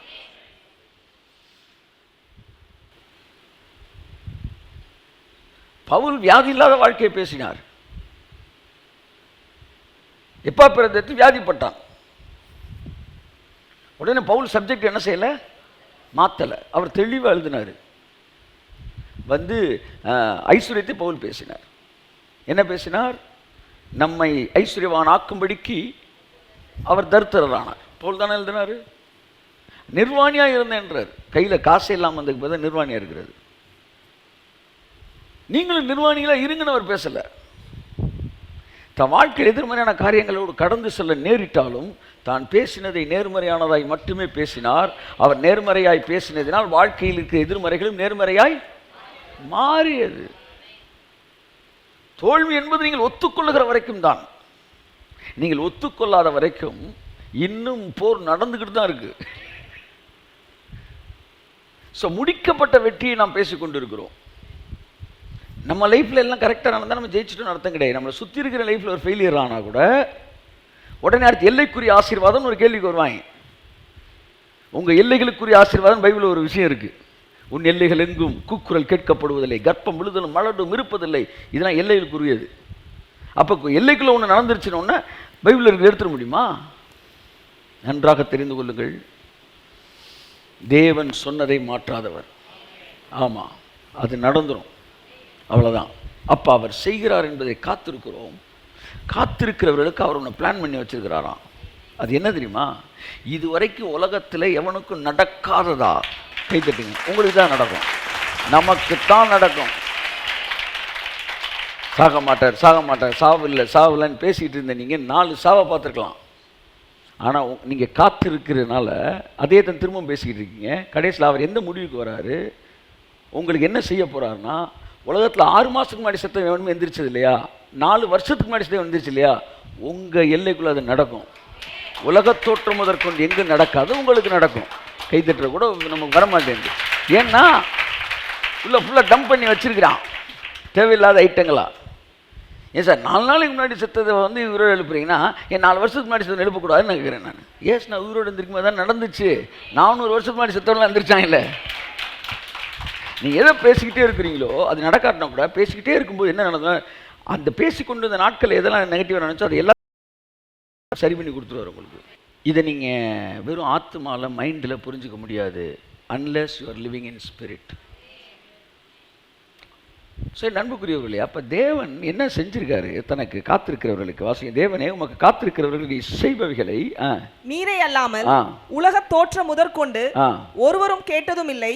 பவுல் வியாதி இல்லாத வாழ்க்கையை பேசினார். எப்பா பிறந்தது வியாதிப்பட்டான். உடனே பவுல் சப்ஜெக்ட் என்ன செய்யல, மாத்தல. அவர் தெளிவாக எழுதினார். வந்து ஐஸ்வர்யத்தை பவுல் பேசினார். என்ன பேசினார்? நம்மை ஐஸ்வர்யவான் ஆக்கும்படிக்கு அவர் தரித்திரரானார். பவுல் தானே எழுதினார். நிர்வாணியா இருந்தேன்றார். கையில காசு இல்லாமல் வந்ததுக்கு பதில் நிர்வாணியா இருக்கிறது. நீங்களும் நிர்வாணிகளா இருங்கன்னு அவர் பேசல. தன் வாழ்க்கையில் எதிர்மறையான காரியங்களோடு கடந்து செல்ல நேரிட்டாலும் தான் பேசினதை நேர்மறையானதாய் மட்டுமே பேசினார். அவர் நேர்மறையாய் பேசினதினால் வாழ்க்கையில் இருக்கிற எதிர்மறைகளும் நேர்மறையாய் மாறியது. தோல்வி என்பது நீங்கள் ஒத்துக்கொள்ளுகிற வரைக்கும் தான். நீங்கள் ஒத்துக்கொள்ளாத வரைக்கும் இன்னும் போர் நடந்துக்கிட்டு தான் இருக்கு. ஸோ முடிக்கப்பட்ட வெற்றியை நாம் பேசிக்கொண்டு இருக்கிறோம். நம்ம லைஃப்பில் எல்லாம் கரெக்டாக நடந்தால் நம்ம ஜெயிச்சுட்டோம் அர்த்தம் கிடையாது. நம்மளை சுற்றி இருக்கிற லைஃப்பில் ஒரு ஃபெயிலியர் ஆனால் கூட உடனே அடுத்து எல்லைக்குரிய ஆசீர்வாதம் ஒரு கேள்விக்கு வருவாங்க. உங்கள் எல்லைகளுக்குரிய ஆசீர்வாதம் பைபிளில் ஒரு விஷயம் இருக்குது. உன் எல்லைகள் எங்கும் கூக்குரல் கேட்கப்படுவதில்லை, கர்ப்பம் விழுதலும் மலடும் இருப்பதில்லை. இதெல்லாம் எல்லைகளுக்குரியது. அப்போ எல்லைக்குள்ளே ஒன்று நடந்துருச்சுன்னு பைபிளில் எடுத்துட முடியுமா? நன்றாக தெரிந்து கொள்ளுங்கள், தேவன் சொன்னதை மாற்றாதவர். ஆமாம், அது நடந்துடும், அவ்வளோதான். அப்போ அவர் செய்கிறார் என்பதை காத்திருக்கிறோம். காத்திருக்கிறவர்களுக்கு அவர் ஒன்று பிளான் பண்ணி வச்சிருக்கிறாராம். அது என்ன தெரியுமா? இதுவரைக்கும் உலகத்தில் எவனுக்கும் நடக்காததா? கைத்தட்டுங்க. உங்களுக்கு தான் நடக்கும், நமக்குத்தான் நடக்கும். சாக மாட்டார், சாக மாட்டார், சாவில்லைன்னு பேசிகிட்டு இருந்த நீங்கள் 4 சாவை பார்த்துருக்கலாம். ஆனால் நீங்கள் காத்திருக்கிறதுனால அதே தான் திரும்ப பேசிக்கிட்டு இருக்கீங்க. கடைசியில் அவர் எந்த முடிவுக்கு வராரு? உங்களுக்கு என்ன செய்ய போகிறாருன்னா, உலகத்தில் 6 மாதத்துக்கு முன்னாடி சத்தம் எவனுமே எந்திரிச்சது இல்லையா? 4 வருஷத்துக்கு முன்னாடி சத்தம் எந்திரிச்சு இல்லையா? உங்கள் எல்லைக்குள்ளே அது நடக்கும். உலகத் தோற்றம் முதற்கொண்டு எங்கே நடக்காது உங்களுக்கு நடக்கும். கைத்தட்டுற கூட நமக்கு வரமாட்டேங்குது. ஏன்னா ஃபுல்லாக டம்ப் பண்ணி வச்சிருக்கிறான் தேவையில்லாத ஐட்டங்களா. ஏன் சார் 4 நாளைக்கு முன்னாடி செத்ததை உயிரோடு எழுப்புறீங்கன்னா என் 4 வருஷத்துக்கு முன்னாடி செத்ததை எழுப்பக்கூடாதுன்னு நினைக்கிறேன் நான். ஏஸ் நான் உயிரோடு எழுந்திருக்கும் தான் நடந்துச்சு. 400 வருஷத்துக்கு முன்னாடி செத்தவங்களாம் எழுந்திரிச்சாங்க இல்லை. நீங்கள் எதை பேசிக்கிட்டே இருக்கிறீங்களோ அது நடக்காட்டினா கூட பேசிக்கிட்டே இருக்கும்போது என்ன நடந்தால் அந்த பேசிக்கொண்டு இந்த நாட்கள் எதெல்லாம் நெகட்டிவாக நினச்சோ அது எல்லாம் சரி பண்ணி கொடுத்துருவார் உங்களுக்கு. இதை நீங்கள் வெறும் ஆத்மாவில் மைண்டில் புரிஞ்சிக்க முடியாது unless you are living in spirit. சரி நண்புக்குரியவர்களே, அப்போ தேவன் என்ன செஞ்சிருக்காரு தனக்கு காத்திருக்கிறவர்களுக்கு? வாசிங்க, தேவனே உமக்கு காத்திருக்கிறவர்கள் நீ செய்பவைகளை நீரே அல்லாமல் உலக தோற்றம் முதற்கொண்டு ஒருவரும் கேட்டதும் இல்லை,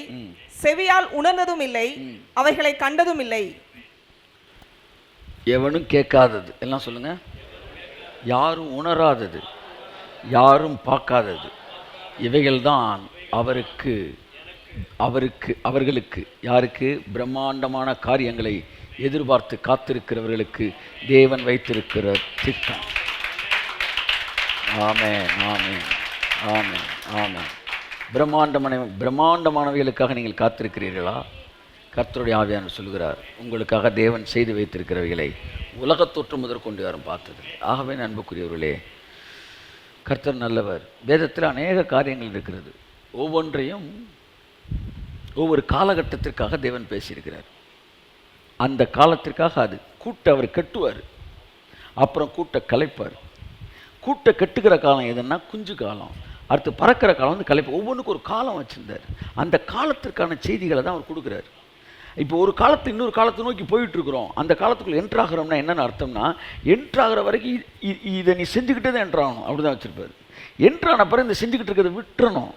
செவியால் உணர்ந்ததும் இல்லை, அவைகளை கண்டதும் இல்லை. எவனும் கேட்காதது எல்லாம் சொல்லுங்க, யாரும் உணராதது, யாரும் பார்க்காதது, இவைகள்தான் அவர்களுக்கு யாருக்கு? பிரம்மாண்டமான காரியங்களை எதிர்பார்த்து காத்திருக்கிறவர்களுக்கு தேவன் வைத்திருக்கிற திட்டம். ஆமென், ஆமென், ஆமென், ஆமென். பிரம்மாண்டமானவைகளுக்காக நீங்கள் காத்திருக்கிறீர்களா? கர்த்தருடைய ஆவியானவர் சொல்கிறார், உங்களுக்காக தேவன் செய்து வைத்திருக்கிறவைகளை உலகத் தோற்றம் முதற்கொண்டு யாரும் பார்த்தது. ஆகவே அன்புக்குரியவர்களே, கர்த்தர் நல்லவர். வேதத்தில் அநேக காரியங்கள் இருக்கிறது. ஒவ்வொன்றையும் ஒவ்வொரு காலகட்டத்திற்காக தேவன் பேசியிருக்கிறார். அந்த காலத்திற்காக அது அவர் கட்டுவார், அப்புறம் கலைப்பார். கட்டுகிற காலம் எதுன்னா குஞ்சு காலம், அடுத்து பறக்கிற காலம் கலைப்பு. ஒவ்வொன்றுக்கும் ஒரு காலம் வச்சுருந்தார். அந்த காலத்திற்கான செய்திகளை தான் அவர் கொடுக்குறாரு. இப்போ ஒரு காலத்து இன்னொரு காலத்தை நோக்கி போயிட்டுருக்குறோம். அந்த காலத்துக்குள்ளே என்ட்ராகிறோம்னா என்னென்ன அர்த்தம்னா, என்ட்ராகிற வரைக்கும் இதை நீ செஞ்சுக்கிட்டே தான் என்ட்ராகணும், அப்படி தான் வச்சுருப்பார். என்ட்ரான பிறகு இந்த செஞ்சுக்கிட்டு இருக்கிறத விட்டுறணும்.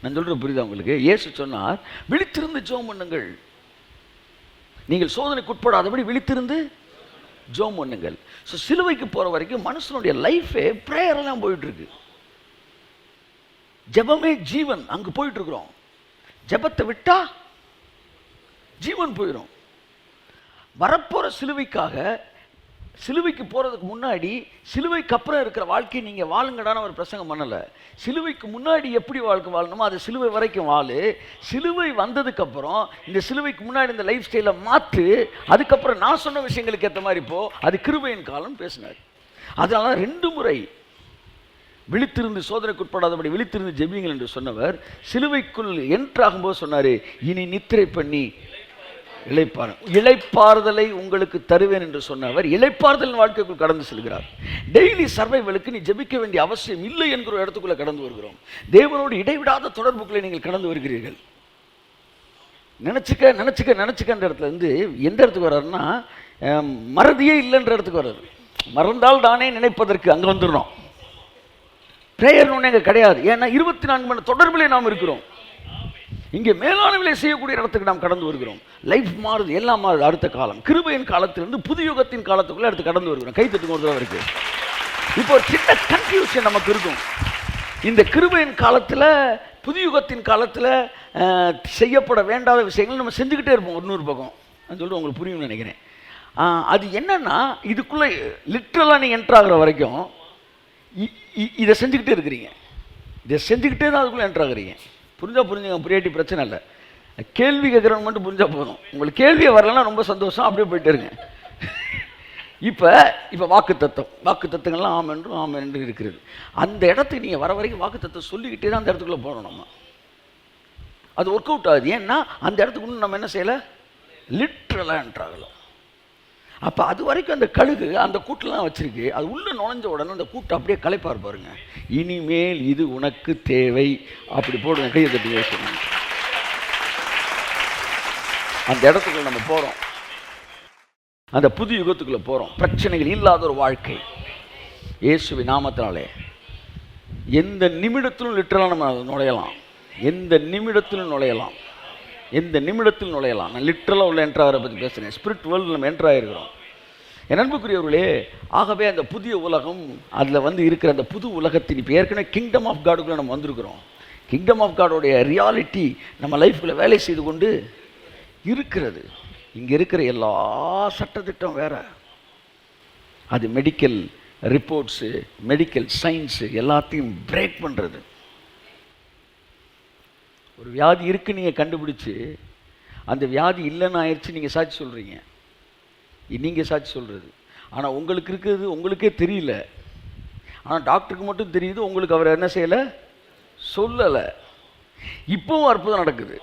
நான் சொல்கிறேன், புரியுதா உங்களுக்கு? இயேசு சொன்னார், விழித்திருந்து ஜெபம் பண்ணுங்கள், நீங்கள் சோதனைக்கு உட்படாதபடி விழித்திருந்து ஜெபம் பண்ணுங்கள். ஸோ சிலுவைக்கு போகிற வரைக்கும் மனுஷனுடைய லைஃபே ப்ரேயரெல்லாம் போயிட்டுருக்கு. ஜெபமே ஜீவன், அங்கே போயிட்டுருக்குறோம். ஜெபத்தை விட்டா ஜீவன் போயிடும். வரப்போகிற சிலுவைக்கு போகிறதுக்கு முன்னாடி, சிலுவைக்கு அப்புறம் இருக்கிற வாழ்க்கையை நீங்கள் வாழுங்கடான ஒரு பிரசங்கம் பண்ணலை. சிலுவைக்கு முன்னாடி எப்படி வாழ்க்கை வாழணுமோ அது சிலுவை வரைக்கும் வாழு. சிலுவை வந்ததுக்கப்புறம் இந்த சிலுவைக்கு முன்னாடி இந்த லைஃப் ஸ்டைலை மாற்று. அதுக்கப்புறம் நான் சொன்ன விஷயங்களுக்கு ஏற்ற மாதிரி போ. அது கிருபையின் காலம் பேசினார். அதனால 2 முறை விழித்திருந்து சோதனைக்கு உட்படாதபடி விழித்திருந்து ஜெபியுங்கள் என்று சொன்னவர் சிலுவைக்குள் என்ட்ராகும்போது சொன்னார், இனி நித்திரை பண்ணி இளைப்பாறுதலை உங்களுக்கு தருவேன் என்று சொன்னவர் இளைப்பாறுதலின் வாழ்க்கைக்குள் கடந்து செல்கிறார். டெய்லி சர்வைவலுக்கு நீ ஜெபிக்க வேண்டிய அவசியம் இல்லை என்கிற ஒரு இடத்துக்குள்ள கடந்து வருகிறோம். தேவனோடு இடைவிடாத தொடர்புக்குள்ளே நீங்கள் கடந்து வருகிறீர்கள். நினச்சிக்கன்ற இடத்துல இருந்து எந்த இடத்துக்கு வர்றாருன்னா, மறதியே இல்லைன்ற இடத்துக்கு வர்றாரு. மறந்தால் தானே நினைப்பதற்கு அங்கே வந்துடணும். பிரேயர் ஒன்று அங்கே கிடையாது. ஏன்னா 24 மணி தொடர்பிலே நாம் இருக்கிறோம். இங்கே மேலான விலை செய்யக்கூடிய இடத்துக்கு நாம் கடந்து வருகிறோம். லைஃப் மாறுது, எல்லாம் மாறுது. அடுத்த காலம் கிருபையின் காலத்திலிருந்து புது யுகத்தின் காலத்துக்குள்ளே அடுத்து கடந்து வருகிறோம். கைத்தட்டுக்கு ஒரு தடவை இருக்கு. இப்போ ஒரு சின்ன கன்ஃபியூஷன் நமக்கு இருக்கும். இந்த கிருபையின் காலத்தில் புது யுகத்தின் காலத்தில் செய்யப்பட வேண்டாத விஷயங்கள் நம்ம செஞ்சுக்கிட்டே இருப்போம். 100 பக்கம் நான் சொல்லிட்டு உங்களுக்கு புரியும்னு நினைக்கிறேன். அது என்னன்னா, இதுக்குள்ளே லிட்ரலாக நீங்கள் என்ட்ராகிற வரைக்கும் இதை செஞ்சுக்கிட்டே இருக்கிறீங்க. இதை செஞ்சுக்கிட்டே தான் அதுக்குள்ளே என்ட்ராகிறீங்க. புரிஞ்சுங்க, புரியாட்டி பிரச்சனை இல்லை. கேள்வி கேட்குறவங்க மட்டும் புரிஞ்சால் போதும். உங்களுக்கு கேள்வியை வரலன்னா ரொம்ப சந்தோஷம், அப்படியே போயிட்டு இருங்க. இப்போ வாக்கு தத்துவங்கள்லாம் ஆமென்றும் என்று இருக்கிறது. அந்த இடத்துக்கு நீங்கள் வர வரைக்கும் வாக்கு தத்துவம் சொல்லிக்கிட்டே தான் அந்த இடத்துக்குள்ளே போகணும். நம்ம அது ஒர்க் அவுட் ஆகுது. ஏன்னா அந்த இடத்துக்கு இன்னும் நம்ம என்ன செய்யலை, லிட்ரலாக என்ட்ராகலாம். அப்போ அது வரைக்கும் அந்த கழுகு அந்த கூட்டெலாம் வச்சுருக்கு. அது உள்ளே நுழைஞ்ச உடனே அந்த கூட்டை அப்படியே கலைப்பார் பாருங்க. இனிமேல் இது உனக்கு தேவை அப்படி போடுங்க, கையை தட்டி யோசிக்கணும். அந்த இடத்துக்குள்ள நம்ம போகிறோம், அந்த புது யுகத்துக்குள்ளே போகிறோம். பிரச்சனைகள் இல்லாத ஒரு வாழ்க்கை இயேசுவின் நாமத்தினாலே எந்த நிமிடத்திலும் லிட்டரலாக நம்ம நுழையலாம். எந்த நிமிடத்திலும் நுழையலாம். நான் லிட்டரலாக உள்ள என்ட்ராகிற பற்றி பேசுகிறேன். ஸ்பிரிட் வேர்ல்டு நம்ம என்ட்ராகிருக்கிறோம். என் அன்புக்குரியவர்களே, ஆகவே அந்த புதிய உலகம், அதில் இருக்கிற அந்த புது உலகத்தின் இப்போ ஏற்கனவே கிங்டம் ஆஃப் காடுக்குள்ளே நம்ம வந்திருக்கிறோம். கிங்டம் ஆஃப் காடோடைய ரியாலிட்டி நம்ம லைஃப்பில் வேலை செய்து கொண்டு இருக்கிறது. இங்கே இருக்கிற எல்லா சட்டத்திட்டம் வேற. அது மெடிக்கல் ரிப்போர்ட்ஸு, மெடிக்கல் சயின்ஸு எல்லாத்தையும் பிரேக் பண்ணுறது. ஒரு வியாதி இருக்குது, நீங்கள் கண்டுபிடிச்சி அந்த வியாதி இல்லைன்னு ஆயிடுச்சு, நீங்கள் சாட்சி சொல்கிறீங்க. நீங்கள் சாட்சி சொல்கிறது. ஆனால் உங்களுக்கு இருக்கிறது உங்களுக்கே தெரியல. ஆனால் டாக்டருக்கு மட்டும் தெரியுது, உங்களுக்கு அவர் என்ன செய்யலை, சொல்லலை. இப்போவும் அற்புதம் நடக்குது.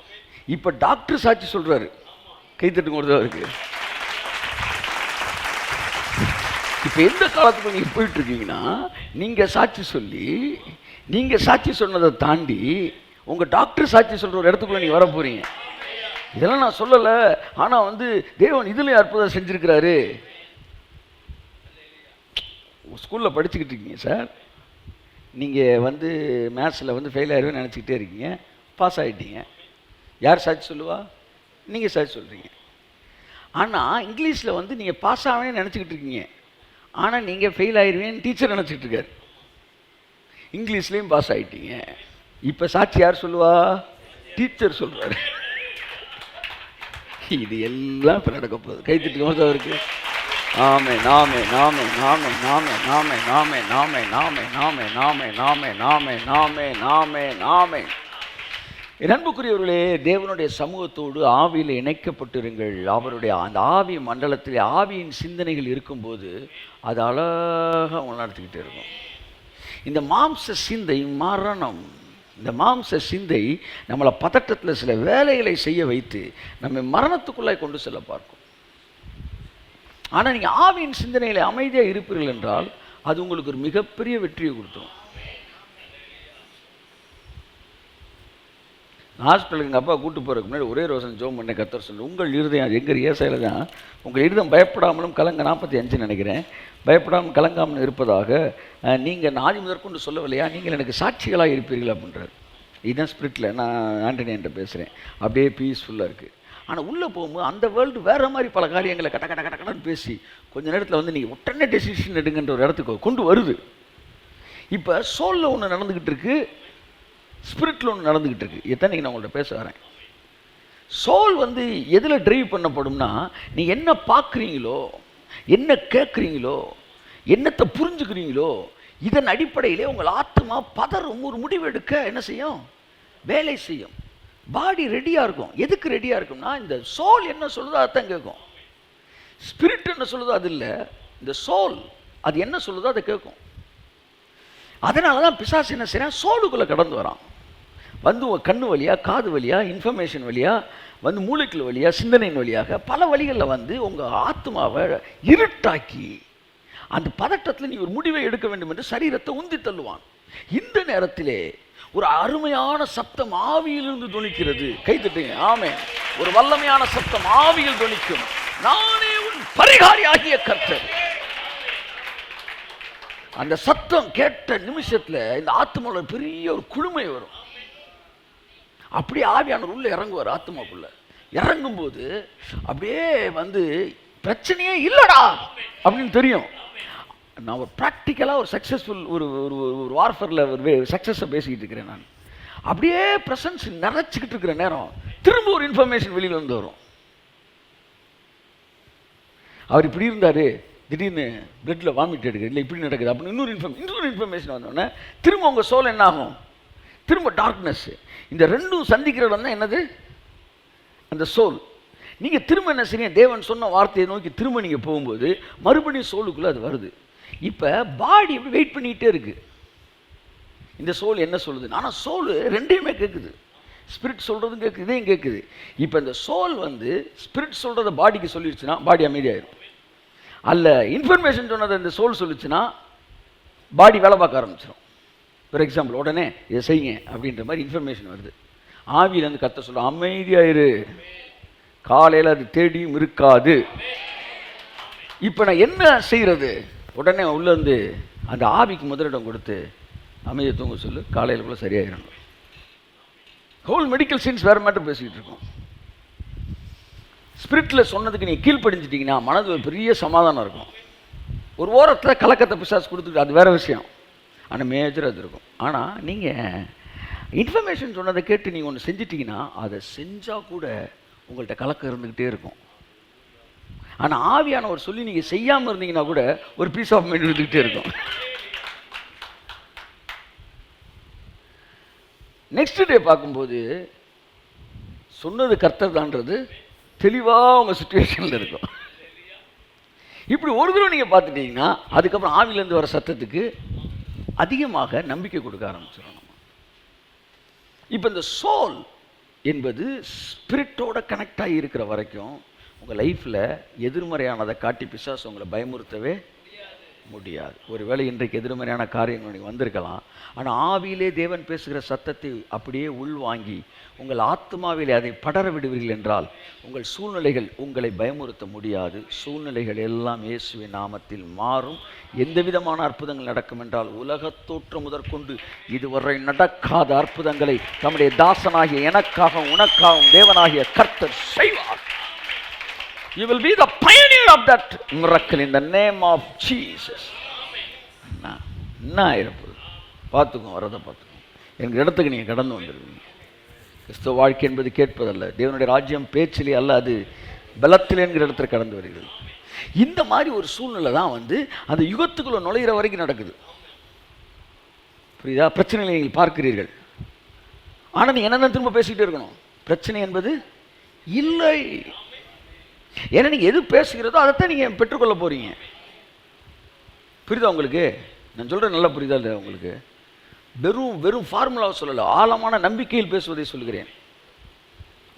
இப்போ டாக்டர் சாட்சி சொல்கிறாரு. கைத்தட்டு கொடுத்தவருக்கு. இப்போ எந்த காலத்துக்கு நீங்கள் போயிட்டுருக்கீங்கன்னா, நீங்கள் சாட்சி சொன்னதை தாண்டி உங்கள் டாக்டர் சாட்சி சொல்கிற ஒரு இடத்துக்குள்ளே நீங்கள் வர போகிறீங்க. இதெல்லாம் நான் சொல்லலை, ஆனால் தேவன் இதுலேயும் அற்புதம் செஞ்சுருக்கிறாரு. ஸ்கூலில் படிச்சுக்கிட்டு இருக்கீங்க சார், நீங்கள் மேத்ஸில் ஃபெயில் ஆகிடுவேன்னு நினச்சிக்கிட்டே இருக்கீங்க, பாஸ் ஆகிட்டீங்க. யார் சாட்சி சொல்லுவா? நீங்கள் சாட்சி சொல்கிறீங்க. ஆனால் இங்கிலீஷில் நீங்கள் பாஸ் ஆகணும்னு நினச்சிக்கிட்டு இருக்கீங்க, ஆனால் நீங்கள் ஃபெயில் ஆகிடுவேன்னு டீச்சர் நினச்சிக்கிட்டு இருக்காரு. இங்கிலீஷ்லேயும் பாஸ் ஆகிட்டீங்க. இப்போ சாட்சி யார் சொல்லுவா? டீச்சர் சொல்கிறாரு. இது எல்லாம் இப்போ நடக்க போகுது. கைத்திட்டு அவருக்கு. நாமே நாமே நாமே நாமே நாமே நாமே நாமே நாமே நாமே நாமே நாமே நாமே நாமே நாமே நாமே நாமே. அன்புக்குரியவர்களே, தேவனுடைய சமூகத்தோடு ஆவியில் இணைக்கப்பட்டிருங்கள். அவருடைய அந்த ஆவி மண்டலத்தில் ஆவியின் சிந்தனைகள் இருக்கும்போது அது அழகாக உணர்த்திக்கிட்டே இருக்கும். இந்த மாம்ச சிந்தை மரணம். இந்த மாம்ச சிந்தை நம்மளை பதட்டத்தில் சில வேலைகளை செய்ய வைத்து நம்ம மரணத்துக்குள்ளாய் கொண்டு செல்ல பார்க்கும். ஆனால் நீங்கள் ஆவியின் சிந்தனைகளை அமைதியாக இருப்பீர்கள் என்றால் அது உங்களுக்கு ஒரு மிகப்பெரிய வெற்றியை கொடுத்துரும். ஹாஸ்பிட்டலுக்கு எங்கள் அப்பா கூட்டு போகிறதுக்கு முன்னாடி ஒரே ரோசன் ஜோம் பண்ண கத்தர் சொல்லு, உங்கள் இருதயம் அது எங்கள் ஏசையில் தான், உங்கள் இருதயம் பயப்படாமலும் கலங்க 45 நினைக்கிறேன், பயப்படாமல் கலங்காமல் இருப்பதாக நீங்கள் ஆதி முதற்கொண்டு சொல்லவில்லையா, நீங்கள் எனக்கு சாட்சிகளாக இருப்பீர்கள் அப்படின்றார். இதுதான் ஸ்பிரிட்டில் நான் ஆண்டனியன்ட்ட பேசுகிறேன். அப்படியே பீஸ்ஃபுல்லாக இருக்குது. ஆனால் உள்ளே போகும்போது அந்த வேர்ல்டு வேறு மாதிரி பல காரியங்களை கடன்னு பேசி கொஞ்சம் நேரத்தில் நீங்கள் உடனே டெசிஷன் எடுங்கன்ற ஒரு இடத்துக்கு கொண்டு வருது. இப்போ சோலில் ஒன்று நடந்துக்கிட்டு இருக்குது, ஸ்பிரிட்டில் ஒன்று நடந்துக்கிட்டு இருக்குது. இதைத்தான் நீங்கள் நான் உங்கள்கிட்ட பேச வரேன். சோல் எதில் ட்ரைவ் பண்ணப்படும்னா, நீ என்ன பார்க்குறீங்களோ, என்ன கேட்குறீங்களோ, என்னத்தை புரிஞ்சுக்கிறீங்களோ, இதன் அடிப்படையிலே உங்கள் ஆத்மா பதறும். ஒரு முடிவு எடுக்க என்ன செய்யும்? வேலை செய்யும். பாடி ரெடியாக இருக்கும். எதுக்கு ரெடியாக இருக்கும்னா, இந்த சோல் என்ன சொல்லுதோ அதான் கேட்கும். ஸ்பிரிட் என்ன சொல்லுதோ அது இல்லை, இந்த சோல் அது என்ன சொல்லுதோ அதை கேட்கும். அதனால தான் பிசாசு என்ன செய்யறான், சோலுக்குள்ளே கடந்து வரான். உங்கள் கண்ணு வழியாக, காது வழியாக, இன்ஃபர்மேஷன் வழியாக, மூளைக்குள் வழியாக, சிந்தனையின் வழியாக பல வழிகளில் உங்கள் ஆத்மாவை இருட்டாக்கி அந்த பதட்டத்தில் நீ ஒரு முடிவை எடுக்க வேண்டும் என்று சரீரத்தை உந்தி தள்ளுவான். இந்த நேரத்திலே ஒரு அருமையான சப்தம் ஆவியிலிருந்து துணிக்கிறது. கைத்தட்டுங்க. ஆமே. ஒரு வல்லமையான சப்தம் ஆவியில் துணிக்கும். நானே உன் பரிகாரி ஆகிய கர்த்தர். அந்த சத்தம் கேட்ட நிமிஷத்தில் இந்த ஆத்மாவில் பெரிய ஒரு குளுமை வரும். அப்படியே ஆவியானவர் உள்ள இறங்குவார். ஆத்மாக்குள்ள இறங்கும்போது அப்படியே பிரச்சனையே இல்லடா அப்படின்னு தெரியும். நான் ஒரு ப்ராக்டிக்கலாக ஒரு சக்ஸஸ்ஃபுல் ஒரு வார்ஃபரில் ஒரு சக்ஸஸை பேசிக்கிட்டு இருக்கிறேன். நான் அப்படியே ப்ரெசன்ஸ் நிறைச்சிக்கிட்டு இருக்கிற நேரம் திரும்ப ஒரு இன்ஃபர்மேஷன் வெளியில் வரும். அவர் இப்படி இருந்தார், திடீர்னு பிளட்டில் வாமிட் எடுக்குது, இல்லை இப்படி நடக்குது அப்படின்னு இன்னொரு இன்ஃபர்மேஷன் வந்தோடனே திரும்ப உங்கள் சோல் என்ன ஆகும்? திரும்ப டார்க்னஸ். இந்த ரெண்டும் சந்திக்கிற இடம் தான் என்னது? அந்த சோல். நீங்கள் திரும்ப என்ன செய்ய, தேவன் சொன்ன வார்த்தையை நோக்கி திரும்ப நீங்கள் போகும்போது மறுபடியும் சோலுக்குள்ளே அது வருது. இப்போ பாடி எப்படி வெயிட் பண்ணிக்கிட்டே இருக்குது, இந்த சோல் என்ன சொல்லுது. ஆனால் சோல் ரெண்டையுமே கேட்குது, ஸ்பிரிட் சொல்கிறதும் கேட்குது, இதையும் கேட்குது. இப்போ இந்த சோல் வந்து ஸ்பிரிட் சொல்கிறத பாடிக்கு சொல்லிடுச்சுன்னா பாடி அமைதியாயிடும். அல்ல இன்ஃபர்மேஷன் சொன்னதை இந்த சோல் சொல்லிச்சுன்னா பாடி வேலை பார்க்க ஆரம்பிச்சிடும். ஃபார் எக்ஸாம்பிள், உடனே இதை செய்யுங்க அப்படின்ற மாதிரி இன்ஃபர்மேஷன் வருது. ஆவியிலேருந்து கத்த சொல்ல அமைதியாயிரு, காலையில் அது தேடியும் இருக்காது. இப்போ நான் என்ன செய்கிறது? உடனே உள்ளேருந்து அந்த ஆவிக்கு முதலிடம் கொடுத்து அமைதியை தூங்க சொல்லு, காலையில் கூட சரியாயிடணும். ஹோல் மெடிக்கல் சயின்ஸ் வேறு மேட்டர் பேசிக்கிட்டு இருக்கோம். ஸ்பிரிட்டில் சொன்னதுக்கு நீங்கள் கீழ்ப்படிஞ்சிட்டிங்கன்னா மனது ஒரு பெரிய சமாதானம் இருக்கும். ஒரு ஓரத்தில் கலக்கத்தை பிசாசு கொடுத்துட்டு அது வேறு விஷயம், ஆனால் மேஜர் அது இருக்கும். ஆனால் நீங்கள் இன்ஃபர்மேஷன் சொன்னதை கேட்டு நீங்கள் ஒன்று செஞ்சிட்டிங்கன்னா அதை செஞ்சால் கூட உங்கள்கிட்ட கலக்கம் இருந்துக்கிட்டே இருக்கும். ஆனால் ஆவியானவர் சொல்லி நீங்கள் செய்யாமல் இருந்தீங்கன்னா கூட ஒரு பீஸ் ஆஃப் மைண்ட் இருந்துக்கிட்டே இருக்கும். நெக்ஸ்ட் டே பார்க்கும்போது சொன்னது கர்த்தர் தான்றது தெளிவாக உங்கள் சுச்சுவேஷனில் இருக்கும். இப்படி ஒரு தடவை நீங்கள் பார்த்துட்டீங்கன்னா அதுக்கப்புறம் ஆவிலேருந்து வர சத்தத்துக்கு அதிகமாக நம்பிக்கை கொடுக்க ஆரம்பிச்சிடும் நம்ம. இப்போ இந்த சோல் என்பது ஸ்பிரிட்டோட கனெக்ட் ஆகி இருக்கிற வரைக்கும் உங்கள் லைஃப்பில் எதிர்மறையானதை காட்டி பிசாசு உங்களை பயமுறுத்தவே முடியாது. ஒருவேளை இன்றைக்கு எதிர்மறையான காரியங்கள் உங்களுக்கு வந்திருக்கலாம், ஆனால் ஆவியிலே தேவன் பேசுகிற சத்தத்தை அப்படியே உள்வாங்கி உங்கள் ஆத்மாவிலே அதை படர விடுவீர்கள் என்றால் உங்கள் சூழ்நிலைகள் உங்களை பயமுறுத்த முடியாது. சூழ்நிலைகள் எல்லாம் இயேசுவின் நாமத்தில் மாறும். எந்த விதமான அற்புதங்கள் நடக்கும் என்றால் உலகத்தோற்றம் முதற்கொண்டு இதுவரை நடக்காத அற்புதங்களை தம்முடைய தாசனாகிய எனக்காகவும் உனக்காகவும் தேவனாகிய கர்த்தர் செய்வார். You will be the pioneer of that miracle in the name of Jesus. என்ன ஆயிருப்பது பார்த்துக்கோங்க, வரதை பார்த்துக்கோங்க. எங்கள் இடத்துக்கு நீங்கள் கடந்து வந்துடுவீங்க. கிறிஸ்துவ வாழ்க்கை என்பது கேட்பதல்ல, தேவனுடைய ராஜ்யம் பேச்சிலே அல்ல, அது பலத்திலே என்கிற இடத்துல கடந்து வருகிறது. இந்த மாதிரி ஒரு சூழ்நிலை தான் வந்து அந்த யுகத்துக்குள்ள நுழையிற வரைக்கும் நடக்குது. புரியுதா? பிரச்சனைகளை நீங்கள் பார்க்கிறீர்கள், ஆனால் நீங்கள் என்னென்ன திரும்ப பேசிக்கிட்டே இருக்கணும். பிரச்சனை என்பது இல்லை. ஏன்னா நீங்கள் எது பேசுகிறதோ அதைத்தான் நீங்கள் பெற்றுக்கொள்ள போகிறீங்க. புரியுதா உங்களுக்கு? நான் சொல்கிறேன், நல்லா புரியுதா இல்லை உங்களுக்கு? வெறும் ஃபார்முலாவை சொல்லலை, ஆழமான நம்பிக்கையில் பேசுவதை சொல்கிறேன்.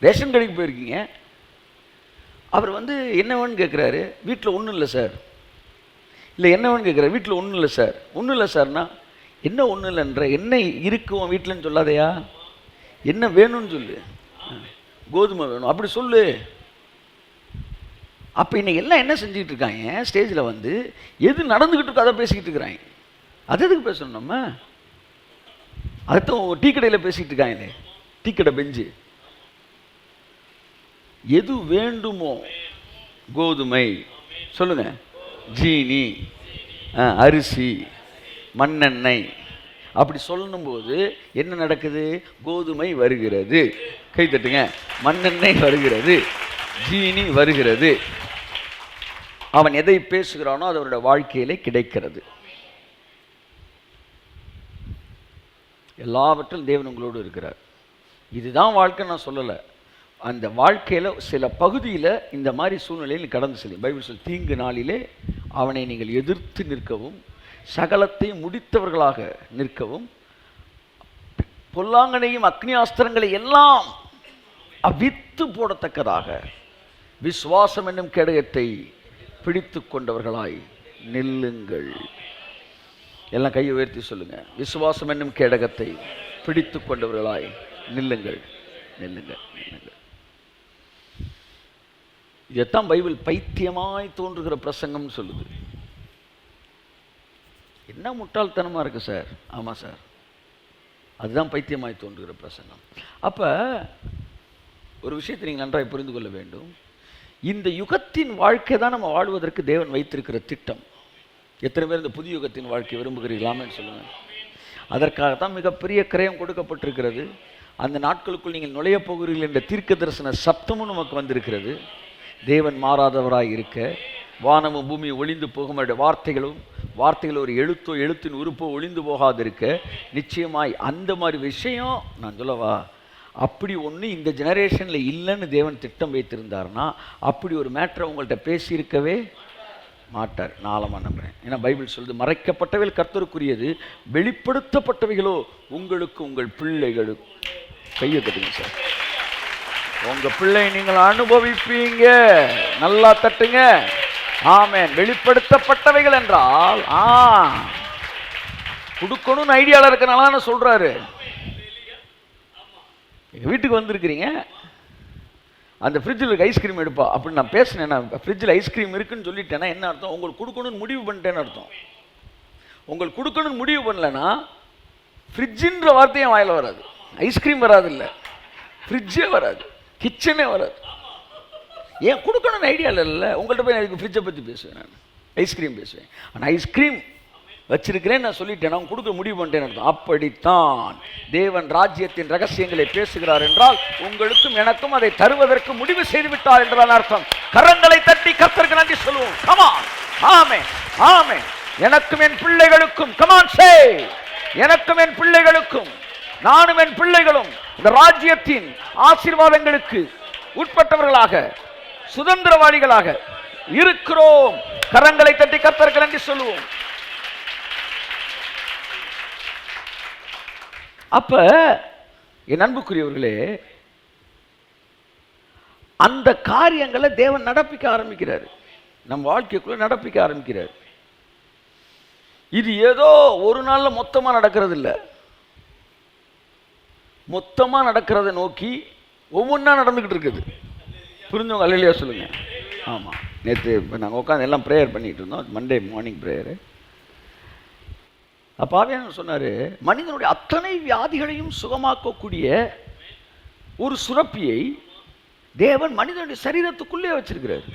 ரேஷன் கடைக்கு போயிருக்கீங்க, அவர் வந்து என்ன வேணும்னு கேட்குறாரு, வீட்டில் ஒன்றும் இல்லை சார். இல்லை என்ன வேணும்னு கேட்குறாரு, வீட்டில் ஒன்றும் இல்லை சார். ஒன்றும் இல்லை சார்னா என்ன ஒன்றும் இல்லைன்ற, என்ன இருக்கும் வீட்டில்னு சொல்லாதையா, என்ன வேணும்னு சொல்லு. கோதுமை வேணும் அப்படி சொல்லு. அப்போ இன்னைக்கு எல்லாம் என்ன செஞ்சுக்கிட்டு இருக்காங்க, ஸ்டேஜில் வந்து எது நடந்துக்கிட்டு இருக்கோ அதை பேசிக்கிட்டு இருக்கிறாங்க. அது எதுக்கு பேசணும் நம்ம? அதுதான் டீ கடையில் பேசிக்கிட்டு இருக்காங்களே, டீ கடை பெஞ்சு. எது வேண்டுமோ, கோதுமை சொல்லுங்க, ஜீனி, அரிசி, மண்ணெண்ணெய், அப்படி சொல்லணும்போது என்ன நடக்குது? கோதுமை வருகிறது, கை தட்டுங்க. மண்ணெண்ணெய் வருகிறது, ஜீனி வருகிறது. அவன் எதை பேசுகிறானோ அது அவருடைய வாழ்க்கையிலே கிடைக்கிறது. எல்லாவற்றிலும் தேவன் உங்களோடு இருக்கிறார். இதுதான் வாழ்க்கை நான் சொல்லலை. அந்த வாழ்க்கையில் சில பகுதியில் இந்த மாதிரி சூழ்நிலையில் கடந்து செல்லும். பைபிள் சொல், தீங்கு நாளிலே அவனை நீங்கள் எதிர்த்து நிற்கவும் சகலத்தையும் முடித்தவர்களாக நிற்கவும் பொல்லாங்கனையும் அக்னியாஸ்திரங்களை எல்லாம் அவித்து போடத்தக்கதாக விசுவாசம் என்னும் கேடகத்தை பிடித்து கொண்டவர்களாய் நில்லுங்கள். எல்லாம் கையை உயர்த்தி சொல்லுங்க, விசுவாசம் என்னும் கேடகத்தை பிடித்து கொண்டவர்களாய் நில்லுங்கள், நில்லுங்கள், நில்லுங்கள். இதைத்தான் பைபிள் பைத்தியமாய் தோன்றுகிற பிரசங்கம் சொல்லுது. என்ன முட்டாள்தனமாக இருக்கு சார்? ஆமாம் சார், அதுதான் பைத்தியமாய் தோன்றுகிற பிரசங்கம். அப்போ ஒரு விஷயத்தை நீங்கள் நன்றாக புரிந்து கொள்ள வேண்டும். இந்த யுகத்தின் வாழ்க்கை தான் நம்ம வாழ்வதற்கு தேவன் வைத்திருக்கிற திட்டம். எத்தனை பேர் இந்த புதிய யுகத்தின் வாழ்க்கை விரும்புகிறீர்களாமே சொல்லுங்கள். அதற்காகத்தான் மிகப்பெரிய கிரயம் கொடுக்கப்பட்டிருக்கிறது. அந்த நாட்களுக்குள் நீங்கள் நுழைய போகிறீர்கள் என்ற தீர்க்க தரிசன சப்தமும் நமக்கு வந்திருக்கிறது. தேவன் மாறாதவராய் இருக்க வானமும் பூமியும் ஒளிந்து போகும், வார்த்தைகள் ஒரு எழுத்தின் உறுப்போ ஒளிந்து போகாது இருக்க நிச்சயமாய் அந்த மாதிரி விஷயம் நான் சொல்லவா, அப்படி ஒன்று இந்த ஜெனரேஷனில் இல்லைன்னு தேவன் திட்டம் வைத்திருந்தார்னா அப்படி ஒரு மேட்டரை உங்கள்கிட்ட பேசியிருக்கவே மாட்டார். நான் ஆழமாக நம்புகிறேன். ஏன்னா பைபிள் சொல்லுது, மறைக்கப்பட்டவைகள் கர்த்தருக்குரியது, வெளிப்படுத்தப்பட்டவைகளோ உங்களுக்கு உங்கள் பிள்ளைகளுக்கு. கையை தட்டுங்க சார். உங்கள் பிள்ளை நீங்கள் அனுபவிப்பீங்க. நல்லா தட்டுங்க. ஆமென். வெளிப்படுத்தப்பட்டவைகள் என்றால் கொடுக்கணும்னு ஐடியாவில் இருக்கனால சொல்கிறாரு. எங்கள் வீட்டுக்கு வந்திருக்கிறீங்க, அந்த ஃப்ரிட்ஜில் இருக்க ஐஸ்கிரீம் எடுப்பா அப்படின்னு நான் பேசினேன்னா, ஃப்ரிட்ஜில் ஐஸ்கிரீம் இருக்குன்னு சொல்லிட்டேன்னா என்ன அர்த்தம்? உங்களுக்கு கொடுக்கணும்னு முடிவு பண்ணிட்டேன்னு அர்த்தம். உங்களுக்கு கொடுக்கணும்னு முடிவு பண்ணலன்னா ஃப்ரிட்ஜுன்ற வார்த்தையும் வாயில் வராது, ஐஸ்கிரீம் வராது, இல்லை ஃப்ரிட்ஜே வராது, கிச்சனே வராது. ஏன் கொடுக்கணும்னு ஐடியாவில் இல்லை. உங்கள்கிட்ட போய் எனக்கு ஃப்ரிட்ஜை பற்றி பேசுவேன், நான் ஐஸ்கிரீம் பேசுவேன். ஆனால் ஐஸ்கிரீம் வச்சிருக்கிறேன் நான் சொல்லிட்டேன், நான் கொடுக்க முடிவு பண்ணிட்டேன்னு அர்த்தம். அப்படித்தான் தேவன் ராஜ்யத்தின் ரகசியங்களை பேசுகிறார் என்றால் உங்களுக்கும் எனக்கும் அதை தருவதற்கு முடிவு செய்து விட்டார் என்றால் அர்த்தம். கரங்களை தட்டி கர்த்தருக்கு நன்றி சொல்லுவோம். கமான். ஆமென், ஆமென். எனக்கும் என் பிள்ளைகளுக்கும், கமான் சே, எனக்கும் என் பிள்ளைகளுக்கும், நானும் என் பிள்ளைகளும் இந்த ராஜ்யத்தின் ஆசீர்வாதங்களுக்கு உட்பட்டவர்களாக, சுதந்திரவாளிகளாக இருக்கிறோம். கரங்களை தட்டி கர்த்தருக்கு நன்றி சொல்லுவோம். அப்ப என் அன்புக்குரியவர்களே, அந்த காரியங்களை தேவன் நடப்பிக்க ஆரம்பிக்கிறார், நம் வாழ்க்கைக்குள்ள நடப்பிக்க ஆரம்பிக்கிறார். இது ஏதோ ஒரு நாள்ல மொத்தமா நடக்கிறது இல்லை. மொத்தமா நடக்கிறத நோக்கி ஒவ்வொன்றா நடந்துகிட்டு இருக்குது. புரிஞ்சவங்க அல்லையா சொல்லுங்க. ஆமா, நேற்று நாங்கள் உட்காந்து எல்லாம் ப்ரேயர் பண்ணிட்டு இருந்தோம், மண்டே மார்னிங் ப்ரேயரு. அப்போ ஆவியானவர் சொன்னார், மனிதனுடைய அத்தனை வியாதிகளையும் சுகமாக்கக்கூடிய ஒரு சுரப்பியை தேவன் மனிதனுடைய சரீரத்துக்குள்ளே வச்சிருக்கிறார்.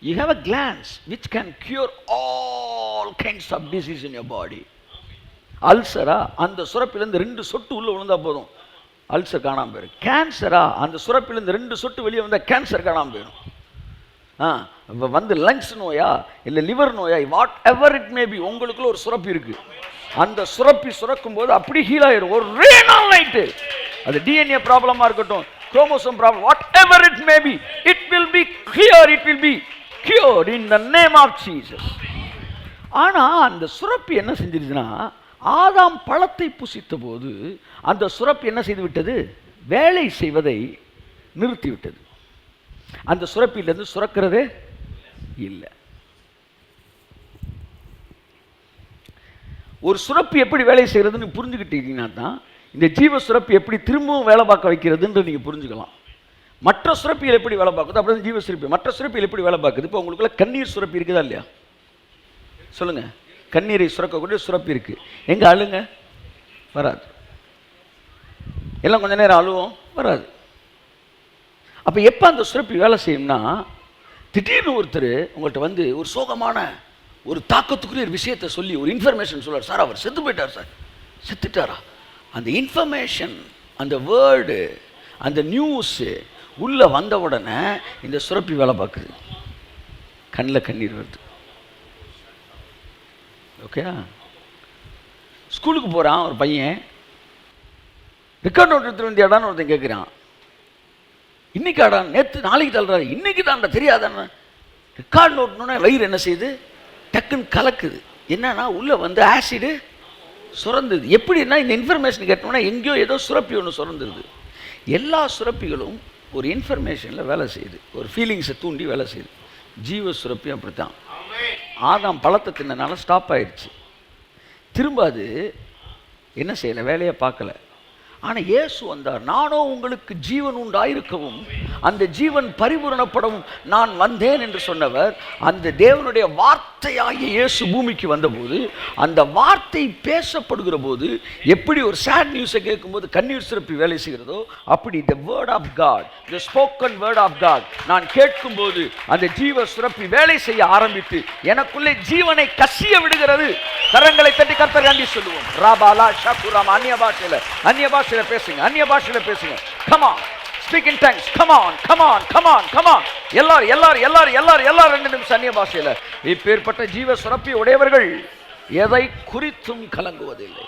You have a glands which can cure all kinds of disease in your body. அல்சரா, அந்த சுரப்பிலேருந்து 2 சொட்டு உள்ள விழுந்தா போதும், அல்சர் காணாமல் போயிடும். கேன்சரா, அந்த சுரப்பிலேருந்து 2 சொட்டு வெளியே வந்தால் கேன்சர் காணாமல் போயிடும். வந்து லங்ஸ் நோயா இல்லை லிவர் நோயா, what ever it may B, உங்களுக்குள்ள ஒரு சுரப்பி இருக்கு. அந்த சுரப்பி சுரக்கும் போது அப்படி ஹீல் ஆயிடும் ஒரு ரே நாள் நைட்டு. அது டிஎன்ஏ ப்ராப்ளமா இருக்கட்டும், chromosome problem, what ever it may B, it will be clear, it will be cured in the name of Jesus. ஆனா அந்த சுரப்பி என்ன செஞ்சிருச்சுன்னா, ஆதாம் பழத்தை புசித்த போது அந்த சுரப்பி என்ன செய்து விட்டது? வேலை செய்வதை நிறுத்தி விட்டது. அந்த சுரப்பிலிருந்து சுரக்கிறதே இல்லை. ஒரு சுரப்பி எப்படி வேலை செய்யறதுன்னு புரிஞ்சுக்கிட்டீங்கன்னா தான் இந்த ஜீவ சுரப்பி எப்படி திரும்பவும் வேலை பார்க்க வைக்கிறதுன்னு நீங்க புரிஞ்சுக்கலாம். மற்ற சுரப்பிகள் எப்படி வேலை பார்க்குது, அப்படி ஜீவ சுரப்பி மற்ற சுரப்பிகள் எப்படி வேலை பார்க்குது. இப்போ உங்களுக்குள்ள கண்ணீர் சுரப்பி இருக்குதா இல்லையா? சொல்லுங்க. கண்ணீரை சுரக்கக்கூடிய சுரப்பி இருக்கு. எங்க அழுங்க வராது, எல்லாம் கொஞ்ச நேரம் அழுவோம் வராது. அப்ப எப்ப அந்த சுரப்பி வேலை செய்யும்னா, திடீர்னு ஒருத்தர் உங்கள்கிட்ட வந்து ஒரு சோகமான ஒரு தாக்கத்துக்குரிய ஒரு விஷயத்தை சொல்லி ஒரு இன்ஃபர்மேஷன் சொல்றார். சார் அவர் செத்து போயிட்டார் சார். செத்துட்டாரா? அந்த இன்ஃபர்மேஷன், அந்த வேர்டு, அந்த நியூஸ் உள்ள வந்த உடனே இந்த சுரப்பி வேலை பார்க்குது, கண்ணில் கண்ணீர் வருது. ஓகே, ஸ்கூலுக்கு போகிறான் ஒரு பையன், ரெக்கார்ட் நோட் எடுத்துட்டு வந்தியாடான்னு ஒருத்தன் கேட்குறான். இன்னைக்கு ஆடான், நேற்று நாளைக்கு தள்ளுறாரு, இன்னைக்கு தான்டா தெரியாதான்னு. ரெக்கார்ட் நோட்னோட வயிறு என்ன செய்யுது? டக்குன்னு கலக்குது. என்னன்னா உள்ள வந்து ஆசிடு சுரந்துது. எப்படின்னா இந்த இன்ஃபர்மேஷன் கேட்டோம்னா எங்கேயோ ஏதோ சுரப்பி ஒன்று சுரந்துருது. எல்லா சுரப்பிகளும் ஒரு இன்ஃபர்மேஷனில் வேலை செய்யுது, ஒரு ஃபீலிங்ஸை தூண்டி வேலை செய்யுது. ஜீவ சுரப்பி அப்படித்தான். ஆதாம் பழத்தை தின்னனால ஸ்டாப் ஆயிடுச்சு. திரும்ப அது என்ன செய்யலை, வேலையை பார்க்கல. ஆனால் இயேசு வந்தார். நானோ உங்களுக்கு ஜீவன் உண்டாயிருக்கவும் அந்த ஜீவன் பரிபூரணப்படவும் நான் வந்தேன் என்று சொன்னவர். அந்த தேவனுடைய வார்த்தையாகிய இயேசு பூமிக்கு வந்தபோது, அந்த வார்த்தை பேசப்படுகிற போது எப்படி ஒரு சேட் நியூஸை கேட்கும்போது கண்ணீர் சுரப்பி வேலை செய்கிறதோ, அப்படி the word of God, the spoken word of God நான் கேட்கும்போது அந்த ஜீவ சுரப்பி வேலை செய்ய ஆரம்பித்து எனக்குள்ளே ஜீவனை கசிய விடுகிறது. கரங்களை தட்டி கர்த்தர் நன்றி சொல்லுவோம். ராபாலா ஷாகுராம். அந்நிய பாஷையில பேசுங்க, அந்நிய பாஷையில பேசுங்க. Comma Speak in tongues. Come on, come on, come on, come on. எல்லாரும் 2 நிமிஷம் அந்நிய பாஷையில. இப்பேற்பட்ட ஜீவ சுரப்பி உடையவர்கள் எதை குறித்தும் கலங்குவதில்லை.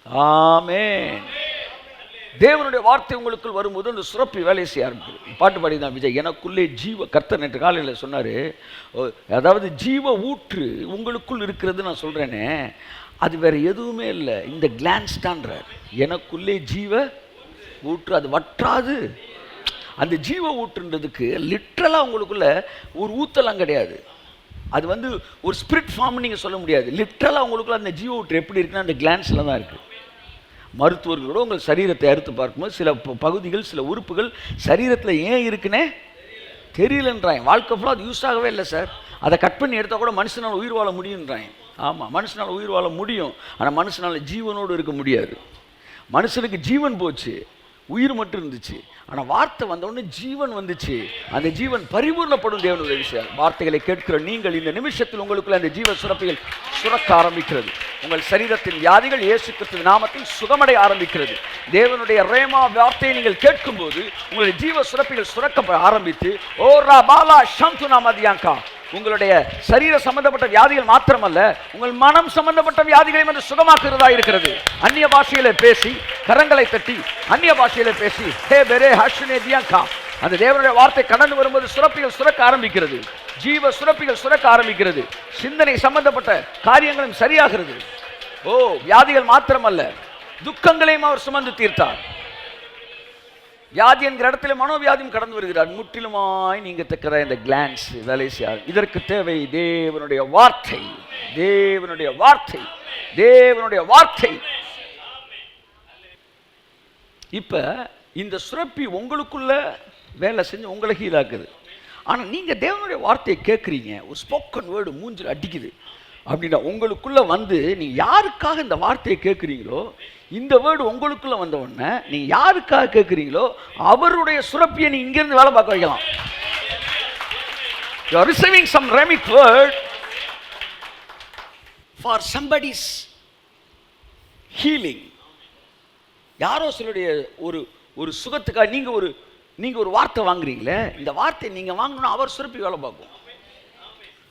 ஆமென். தேவனுடைய வார்த்தை உங்களுக்குள் வரும்போது அந்த சுரப்பி வேலை செய்ய ஆரம்பிக்குது. பாட்டு பாடி தான் விஜய், எனக்குள்ளே ஜீவ கர்த்தர் நேற்று காலையில் சொன்னார், அதாவது ஜீவ ஊற்று உங்களுக்குள் இருக்கிறது நான் சொல்கிறேனே, அது வேறு எதுவுமே இல்லை, இந்த கிளான்ஸ் தான்றார். எனக்குள்ளே ஜீவ ஊற்று, அது வற்றாது. அந்த ஜீவ ஊற்றுன்றதுக்கு லிட்ரலாக உங்களுக்குள்ள ஒரு ஊத்தலாம் கிடையாது. அது வந்து ஒரு ஸ்பிரிட் ஃபார்ம் நீங்கள் சொல்ல முடியாது. லிட்ரலாக உங்களுக்குள்ள அந்த ஜீவ ஊற்று எப்படி இருக்குன்னா அந்த கிளான்ஸில் தான் இருக்குது. மருத்துவர்களோட உங்கள் சரீரத்தை அறுத்து பார்க்கும்போது சில பகுதிகள், சில உறுப்புகள் சரீரத்தில் ஏன் இருக்குன்னே தெரியலன்றாங்க. வாழ்க்கை ஃபுல்லாக அது யூஸ் ஆகவே இல்லை சார். அதை கட் பண்ணி எடுத்தால் கூட மனுஷனால் உயிர் வாழ முடியுன்றாங்க. ஆமாம், மனுஷனால் உயிர் வாழ முடியும், ஆனால் மனுஷனால் ஜீவனோடு இருக்க முடியாது. மனுஷனுக்கு ஜீவன் போச்சு, உயிர் மட்டும் இருந்துச்சு. ஆனால் வார்த்தை வந்தவுடனே ஜீவன் வந்துச்சு. அந்த ஜீவன் பரிபூர்ணப்படும் தேவனுடைய விஷயம். வார்த்தைகளை கேட்கிற நீங்கள் இந்த நிமிஷத்தில் உங்களுக்குள்ள அந்த ஜீவ சுரப்பிகள் சுரக்க ஆரம்பிக்கிறது. உங்கள் சரீரத்தின் வியாதிகள் இயேசு கிறிஸ்துவின் நாமத்தில் சுகமடைய ஆரம்பிக்கிறது. தேவனுடைய ரேமா வார்த்தையை நீங்கள் கேட்கும்போது உங்களுடைய ஜீவ சுரப்பிகள் சுரக்க ஆரம்பித்து ஓ ரா பாலா ஷந்துனா மதியாங்கா, உங்களுடைய சரீர சம்பந்தப்பட்ட வியாதிகள் மாத்திரமல்ல, உங்கள் மனம் சம்பந்தப்பட்ட வியாதிகளையும் என்று சுகமாக்குறதா இருக்கிறது. அந்நிய பாஷையில பேசி, கரங்களை தட்டி அந்நிய பாஷையில பேசி ஹே பெரே ஹஷ்னே தியாங்கா, அந்த தேவனுடைய வார்த்தை கடந்து வரும்போது சுரப்பிகள் சுரக்க ஆரம்பிக்கிறது. ஜீவ சுரப்பிகள் சுரக்க ஆரம்பிக்கிறது. சிந்தனை சம்பந்தப்பட்ட காரியங்களும் சரியாகிறது. ஓ, வியாதிகள் மாத்திரமல்ல, துக்கங்களையும் அவர் சுமந்து தீர்த்தார். வியாதி என்கிற இடத்துல மனோவியாதியும் கடந்து வருகிறார். முற்றிலுமாய் நீங்க தக்கிற இந்த கிளான்ஸ் வேலை செய்யாது. இதற்கு தேவை தேவனுடைய வார்த்தை, தேவனுடைய வார்த்தை, தேவனுடைய வார்த்தை. இப்ப இந்த சுரப்பி உங்களுக்குள்ள வேலை செஞ்சு உங்களை ஹீலாக்குது. ஆனா நீங்க தேவனுடைய வார்த்தையை கேட்குறீங்க, ஒரு ஸ்போக்கன் வேர்டு மூஞ்சில் அடிக்குது அப்படின்னா உங்களுக்குள்ள வந்து நீங்க யாருக்காக இந்த வார்த்தையை கேட்குறீங்களோ, இந்த வேர்டு உங்களுக்குள்ள வந்த உடனே நீங்க யாருக்காக கேட்குறீங்களோ அவருடைய சுரப்பியை நீங்க இங்கிருந்து வேலை பார்க்க வைக்கலாம். You are receiving some rhemic word for somebody's healing. யாரோ சிலருடைய ஒரு சுகத்துக்காக நீங்க ஒரு வார்த்தை வாங்குறீங்களே, இந்த வார்த்தை நீங்க வாங்கணும், அவர் சுரப்பி வேலை பார்க்கும்.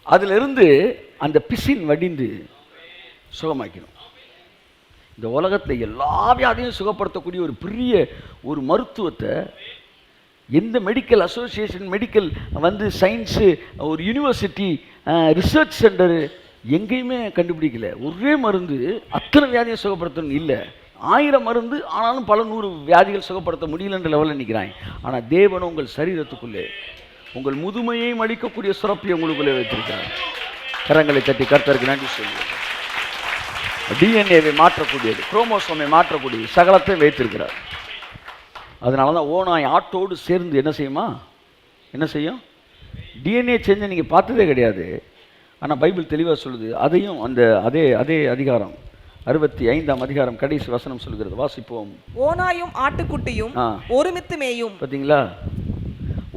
அதுல இருந்து அந்த பிசின் வடிந்து சுகமாக்கணும். இந்த உலகத்தில் எல்லா வியாதியும் சுகப்படுத்தக்கூடிய ஒரு பெரிய ஒரு மருத்துவத்தை எந்த மெடிக்கல் அசோசியேஷன், மெடிக்கல் வந்து சயின்ஸு, ஒரு யூனிவர்சிட்டி, ரிசர்ச் சென்டரு எங்கேயுமே கண்டுபிடிக்கல. ஒரே மருந்து அத்தனை வியாதியை சுகப்படுத்தணும் இல்லை, 1000 மருந்து ஆனாலும் பல 100 வியாதிகள் சுகப்படுத்த முடியலன்ற லெவலில் நிற்கிறாங்க. ஆனால் தேவன் உங்கள் சரீரத்துக்குள்ளே உங்கள் முதுமையை அளிக்கக்கூடிய சுரப்பியை உங்களுக்குள்ளே வைத்திருக்கிறார். கரங்களை தட்டி கர்த்தருக்கு நன்றி சொல்லுங்கள். டிஎன்ஏவை மாற்றக்கூடியது, குரோமோசோமை மாற்றக்கூடியது, சகலத்தை வைத்திருக்கிறார். அதனால தான் ஓநாய் ஆட்டோடு சேர்ந்து என்ன செய்யுமா, என்ன செய்யும்? டிஎன்ஏ சேஞ்சை நீங்கள் பார்த்ததே கிடையாது. ஆனால் பைபிள் தெளிவாக சொல்லுது. அதையும் அந்த அதே அதிகாரம் 65ஆம் அதிகாரம் கடைசி வசனம் சொல்கிறது. வாசிப்போம். ஓநாயும் ஆட்டுக்குட்டியும் ஒருமித்து மேயும். பார்த்தீங்களா?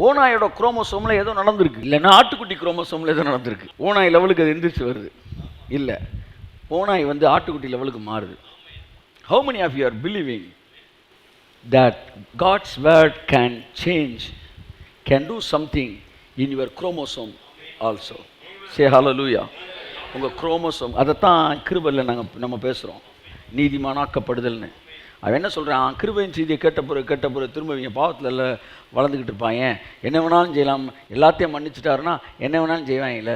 ஓநாயோட குரோமோசோமில் ஏதோ நடந்திருக்கு, இல்லைன்னா ஆட்டுக்குட்டி குரோமோசோமில் ஏதோ நடந்திருக்கு. ஓநாய் லெவலுக்கு அது எந்திரிச்சு வருது இல்லை, ஓநாய் வந்து ஆட்டுக்குட்டி லெவலுக்கு மாறுது. How many of you are believing that God's word can change, can do something in your chromosome also? Say hallelujah. உங்கள் குரோமோசோம், அதைத்தான் கிருபையில் நம்ம பேசுகிறோம், நீதிமானாக்கப்படுதல்னு. அவன் என்ன சொல்கிறான்? கிருபையின் செய்தியை கேட்ட பிறகு திரும்ப இவங்க பாவத்தில் எல்லாம் வளர்ந்துக்கிட்டு இருப்பாங்க, என்ன வேணாலும் செய்யலாம், எல்லாத்தையும் மன்னிச்சுட்டாருன்னா என்ன வேணாலும் செய்வாங்கல்ல,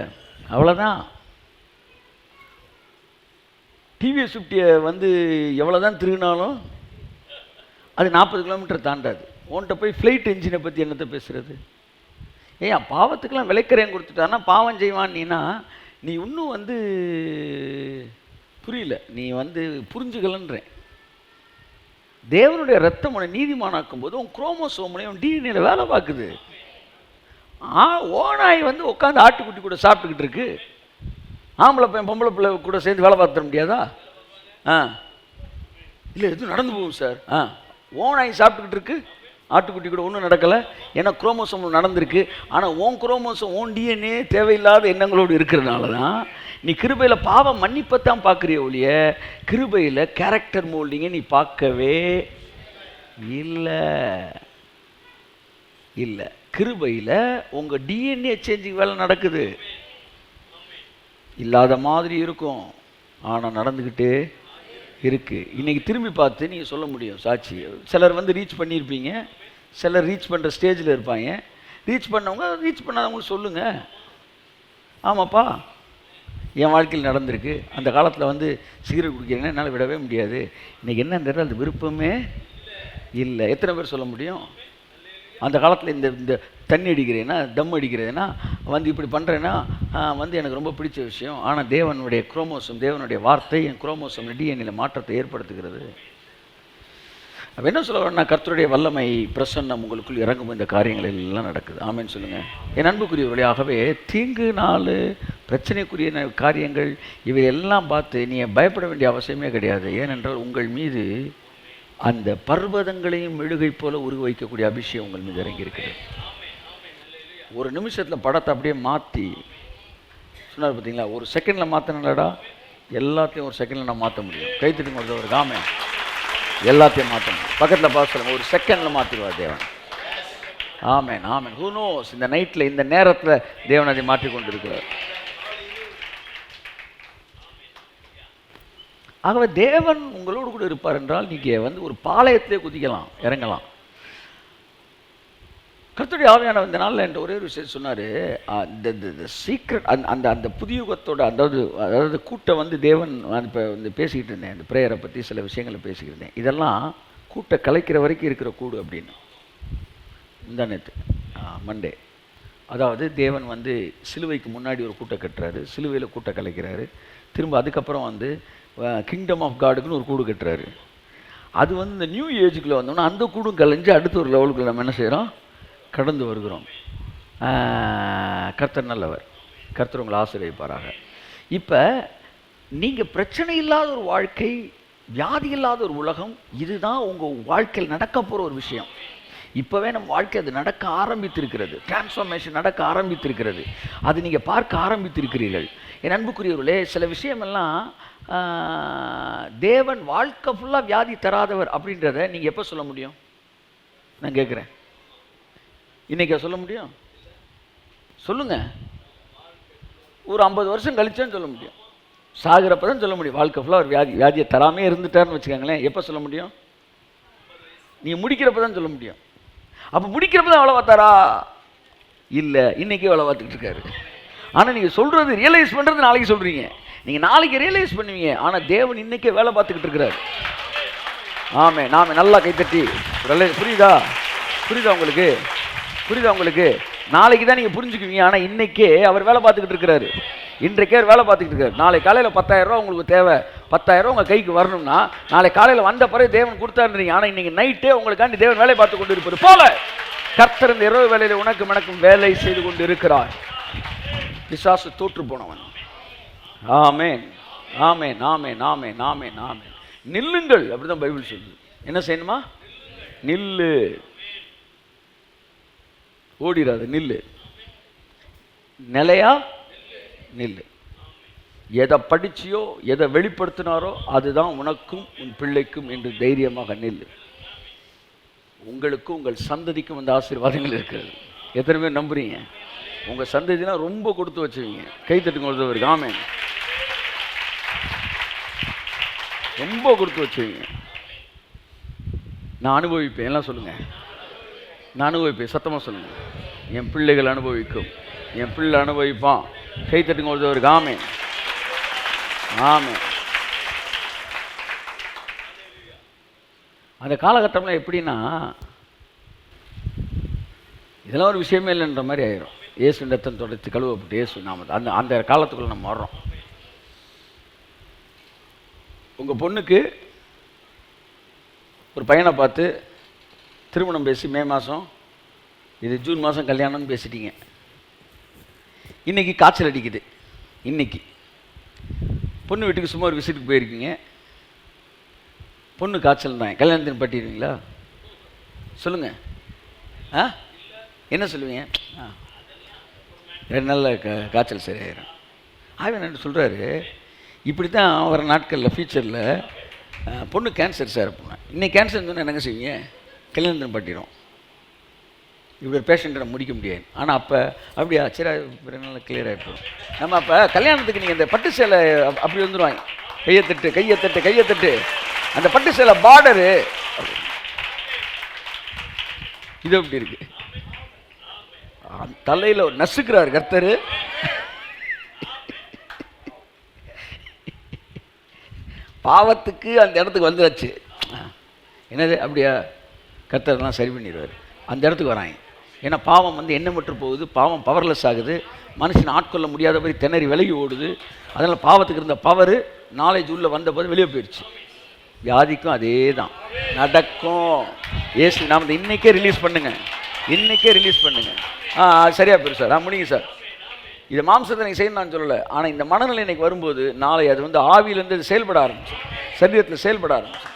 அவ்வளோதான். டிவிஎஸ் 50 வந்து எவ்வளோ தான் திருகினாலும் அது 40 கிலோமீட்டர் தாண்டாது. உன்கிட்ட போய் ஃப்ளைட் என்ஜினை பற்றி என்னத்தை பேசுகிறது? ஏன் பாவத்துக்கெல்லாம் விலைக்கரையும் கொடுத்துட்டாருன்னா பாவம் செய்வான் நீனா, நீ இன்னும் வந்து புரியல, நீ வந்து புரிஞ்சுக்கலன்றேன். தேவனுடைய ரத்தம் உன்னை நீதிமானாக்கும் போது உன் குரோமோசோம்லையும் டிஎன்ஏல வேலை பார்க்குது. ஓநாய் வந்து உட்காந்து ஆட்டுக்குட்டி கூட சாப்பிட்டுக்கிட்டு இருக்கு, ஆம்பளை பையன் பொம்பளை பிள்ளை கூட சேர்ந்து வேலை பார்த்துட முடியாதா? இல்லை, எதுவும் நடந்து போகும் சார். ஓநாய் சாப்பிட்டுக்கிட்டு இருக்கு, ஆட்டுக்குட்டி கூட ஒன்றும் நடக்கலை, ஏன்னா குரோமோசோம் நடந்திருக்கு. ஆனால் உன் குரோமோசோம், உன் டிஎன்ஏ தேவையில்லாத எண்ணங்களோடு இருக்கிறதுனால தான் நீ கிருபையில் பாவம் மன்னிப்பத்தான் பார்க்குறிய ஒழிய கிருபையில் கேரக்டர் மோல்டிங்கை நீ பார்க்கவே இல்லை இல்லை. கிருபையில் உங்கள் டிஎன்ஏ சேஞ்சிங் வேலை நடக்குது. இல்லாத மாதிரி இருக்கும், ஆனால் நடந்துக்கிட்டே இருக்குது. இன்றைக்கி திரும்பி பார்த்து நீங்கள் சொல்ல முடியும் சாட்சி. சிலர் வந்து ரீச் பண்ணியிருப்பீங்க, சிலர் ரீச் பண்ணுற ஸ்டேஜில் இருப்பாங்க. ரீச் பண்ணவங்க ரீச் பண்ணாதவங்களும் சொல்லுங்கள், ஆமாப்பா என் வாழ்க்கையில் நடந்திருக்கு. அந்த காலத்தில் வந்து சிகரெட் குடிக்கிறேன்னா என்னால் விடவே முடியாது. இன்றைக்கி என்னன்றது அது விருப்பமே இல்லை. எத்தனை பேர் சொல்ல முடியும்? அந்த காலத்தில் இந்த தண்ணி அடிக்கிறேன்னா, தம் அடிக்கிறேன்னா, வந்து இப்படி பண்ணுறேன்னா வந்து எனக்கு ரொம்ப பிடிச்ச விஷயம். ஆனால் தேவனுடைய குரோமோசோம், தேவனுடைய வார்த்தை என் குரோமோசோம் டிஎன்ஏல மாற்றத்தை ஏற்படுத்துகிறது. அப்போ என்ன சொல்ல வரேன்னா, கர்த்தருடைய வல்லமை பிரசன்னம் உங்களுக்குள் இறங்கும் இந்த காரியங்கள் எல்லாம் நடக்குது. ஆமேன்னு சொல்லுங்கள். என் அன்புக்குரியவர்களே, ஆகவே தீங்கு நாள், பிரச்சனைக்குரிய காரியங்கள் இவை எல்லாம் பார்த்து நீங்கள் பயப்பட வேண்டிய அவசியமே கிடையாது. ஏனென்றால் உங்கள் மீது அந்த பர்வதங்களையும் மெழுகை போல உருவ வைக்கக்கூடிய அபிஷேகம் உங்கள் மீது இறங்கி இருக்கிறது. ஒரு நிமிஷத்தில் படத்தை அப்படியே மாற்றி சொன்னார் பார்த்தீங்களா, ஒரு செகண்டில் மாற்றினடா, எல்லாத்தையும் ஒரு செகண்டில் நான் மாற்ற முடியும். கைத்தட்டுங்க ஒரு காமே, எல்லாத்தையும் மாற்ற முடியும். பக்கத்தில் பார்த்து சொல்லுங்கள், ஒரு செகண்டில் மாற்றிடுவார் தேவன். ஆமேன் ஆமேன். ஹூ நோஸ், இந்த நைட்டில் இந்த நேரத்தில் தேவன் அதை மாற்றி கொண்டு இருக்கிறார். ஆகவே தேவன் உங்களோடு கூட இருப்பார் என்றால் நீங்கள் வந்து ஒரு பாளையத்திலே குதிக்கலாம், இறங்கலாம். கர்த்தருடைய ஆவியானவர் இந்த நாளில் என்ற ஒரே ஒரு விஷயம் சொன்னார். இந்த சீக்ரெட் அந்த அந்த புதிய யுகத்தோட அதாவது கூட்டை வந்து தேவன் இப்போ வந்து பேசிக்கிட்டு இருந்தேன், இந்த ப்ரேயரை பற்றி சில விஷயங்களை பேசிக்கிட்டு இருந்தேன். இதெல்லாம் கூட்டை கலைக்கிற வரைக்கும் இருக்கிற கூடு அப்படின்னு இந்த நேற்று மண்டே. அதாவது தேவன் வந்து சிலுவைக்கு முன்னாடி ஒரு கூட்டை கட்டுறாரு, சிலுவையில் கூட்டை கலைக்கிறாரு. திரும்ப அதுக்கப்புறம் வந்து கிங்டம் ஆஃப் காடுக்குன்னு ஒரு கூடு கட்டுறாரு. அது வந்து இந்த நியூ ஏஜுக்குள்ளே வந்தோம்னா அந்த கூடும் கலைஞ்சு அடுத்த ஒரு லெவலுக்குள்ள நம்ம என்ன செய்கிறோம், கடந்து வருகிறோம். கர்த்தர் நல்லவர், கர்த்தர் உங்களை ஆசீர்வதிப்பாராக. இப்போ நீங்கள் பிரச்சனை இல்லாத ஒரு வாழ்க்கை, வியாதி இல்லாத ஒரு உலகம், இதுதான் உங்கள் வாழ்க்கையில் நடக்க போகிற ஒரு விஷயம். இப்போவே நம்ம வாழ்க்கை அது நடக்க ஆரம்பித்திருக்கிறது, டிரான்ஸ்ஃபார்மேஷன் நடக்க ஆரம்பித்திருக்கிறது. அது நீங்கள் பார்க்க ஆரம்பித்திருக்கிறீர்கள். என் அன்புக்குரியவர்களே, சில விஷயமெல்லாம் தேவன் வாழ்க்கை ஃபுல்லாக வியாதி தராதவர் அப்படின்றத நீங்கள் எப்போ சொல்ல முடியும்? நான் கேட்குறேன், இன்றைக்கா சொல்ல முடியும்? சொல்லுங்கள். ஒரு 50 வருஷம் கழிச்சான்னு சொல்ல முடியும், சாகிறப்ப தான் சொல்ல முடியும். வாழ்க்கை ஃபுல்லாக ஒரு வியாதியை தராமே இருந்துட்டார்னு வச்சுக்கோங்களேன், எப்போ சொல்ல முடியும்? நீங்கள் முடிக்கிறப்ப தான் சொல்ல முடியும். அப்போ முடிக்கிறப்ப தான் வேலை பார்த்தாரா? இல்லை, இன்றைக்கே வேலை பார்த்துக்கிட்டு இருக்காரு. ஆனால் நீங்கள் சொல்கிறது ரியலைஸ் பண்ணுறது நாளைக்கு சொல்கிறீங்க, நீங்கள் நாளைக்கு ரியலைஸ் பண்ணுவீங்க. ஆனால் தேவன் இன்றைக்கே வேலை பார்த்துக்கிட்டு இருக்கிறார். ஆமே நாம நல்லா கைத்தட்டி. புரியுதா? புரியுதா உங்களுக்கு? புரியுதா உங்களுக்கு? நாளைக்கு தான் நீங்கள் புரிஞ்சுக்குவீங்க. ஆனால் இன்றைக்கே அவர் வேலை பார்த்துக்கிட்டு இருக்கிறாரு. இன்றைக்கே வேலை பார்த்துக்கிட்டு இருக்காரு. நாளை காலையில் 10,000 ரூபா உங்களுக்கு தேவை, 10,000 உங்கள் கைக்கு வரணும்னா நாளை காலையில் வந்த பிறகு தேவன் கொடுத்தாருன்றீங்க. ஆனால் இன்றைக்கி நைட்டே உங்களுக்காண்டி தேவன் வேலை பார்த்து கொண்டு இருப்பது போல கர்த்தர் இந்த இரவு வேலையில் உனக்கு மனக்கும் வேலை செய்து கொண்டு இருக்கிறார். பிசாசு தோற்று போனவன். ஆமேன் ஆமேன் ஆமேன் ஆமேன் ஆமேன் ஆமேன். நில்லுங்கள், அப்படிதான் பைபிள் சொல்லுது. என்ன செய்யணுமா? நில்லு, ஓடிடாது, நில்லு, நிலையா நில்லு. எதை படிச்சியோ எதை வெளிப்படுத்தினாரோ அதுதான் உனக்கும் உன் பிள்ளைக்கும் என்று தைரியமாக நில்லு. உங்களுக்கும் உங்கள் சந்ததிக்கும் அந்த ஆசீர்வாதங்கள் இருக்கிறது. எத்தனை பேர் நம்புறீங்க? உங்கள் சந்ததினா ரொம்ப கொடுத்து வச்சுவீங்க. கைத்தட்டுங்க ஒருத்தவருக்கு. ஆமேன். ரொம்ப கொடுத்து வச்சுவீங்க. நான் அனுபவிப்பேன். எல்லாம் சொல்லுங்கள், நான் அனுபவிப்பேன். சத்தமாக சொல்லுங்கள். என் பிள்ளைகள் அனுபவிக்கும், என் பிள்ளை அனுபவிப்பான். கைத்தட்டுங்க ஒருத்தவருக்கு. ஆமேன் ஆமேன். அந்த காலகட்டம்லாம் எப்படின்னா இதெல்லாம் ஒரு விஷயமே இல்லைன்ற மாதிரி ஆயிரும். இயேசு ரத்தம் தொடர்ச்சி கழுவப்பட்டு இயேசு நாம அந்த அந்த காலத்துக்குள்ளே நம்ம வர்றோம். உங்கள் பொண்ணுக்கு ஒரு பையனை பார்த்து திருமணம் பேசி மே மாதம், இது ஜூன் மாதம் கல்யாணம்னு பேசிட்டீங்க. இன்றைக்கி காய்ச்சல் அடிக்குது. இன்றைக்கி பொண்ணு வீட்டுக்கு சும்மா ஒரு விசிட்டுக்கு போயிருக்கீங்க. பொண்ணு காய்ச்சல் தான், கல்யாணத்தின் பட்டிடுவீங்களா? சொல்லுங்கள். என்ன சொல்லுவீங்க? 2 நாளில் காய்ச்சல் சரியாயிரும். ஆகவே என்ன சொல்கிறாரு, இப்படி தான் வர நாட்களில் ஃபியூச்சரில் பொண்ணு கேன்சர் சார். பொண்ணு இன்னைக்கு கேன்சர் சொன்னால் என்னங்க செய்வீங்க? கல்யாணம் பட்டிடும். இப்படி பேஷண்ட்டை முடிக்க முடியாது. ஆனால் அப்போ அப்படியா சரி நல்லா கிளியர் ஆகிப்போம். நம்ம அப்போ கல்யாணத்துக்கு நீங்கள் இந்த பட்டு சேலை அப்படி வந்துடுவாங்க, கையத்தட்டு கையத்தட்டு கையத்தட்டு, அந்த பட்டு சேலை பார்டரு இது அப்படி இருக்கு. தலையில் நசுக்கிறார் கர்த்தர். பாவத்துக்கு அந்த இடத்துக்கு வந்துடுச்சு. என்னது அப்படியா, கர்த்தர்லாம் சரி பண்ணிடுவார். அந்த இடத்துக்கு வராங்க. ஏன்னா பாவம் வந்து எண்ணமற்று போகுது, பாவம் பவர்லெஸ் ஆகுது, மனுஷன் ஆட்கொள்ள முடியாதபடி திணறி விலகி ஓடுது. அதனால் பாவத்துக்கு இருந்த பவர் நாலேஜ் உள்ள வந்த போது வெளியே போயிடுச்சு. வியாதிக்கும் அதே தான் நடக்கும். ஏசு நாம் இன்னைக்கே ரிலீஸ் பண்ணுங்க, இன்னைக்கே ரிலீஸ் பண்ணுங்க. சரியா போயிரு சார், முடியுங்க சார். இதை மாம்சத்தை நீங்கள் செய்யணும் நான் சொல்லலை. ஆனால் இந்த மனநிலை இன்னைக்கு வரும்போது நாளை அது வந்து ஆவியிலேருந்து செயல்பட ஆரம்பிச்சு, சரீரத்தில் செயல்பட ஆரம்பிச்சு.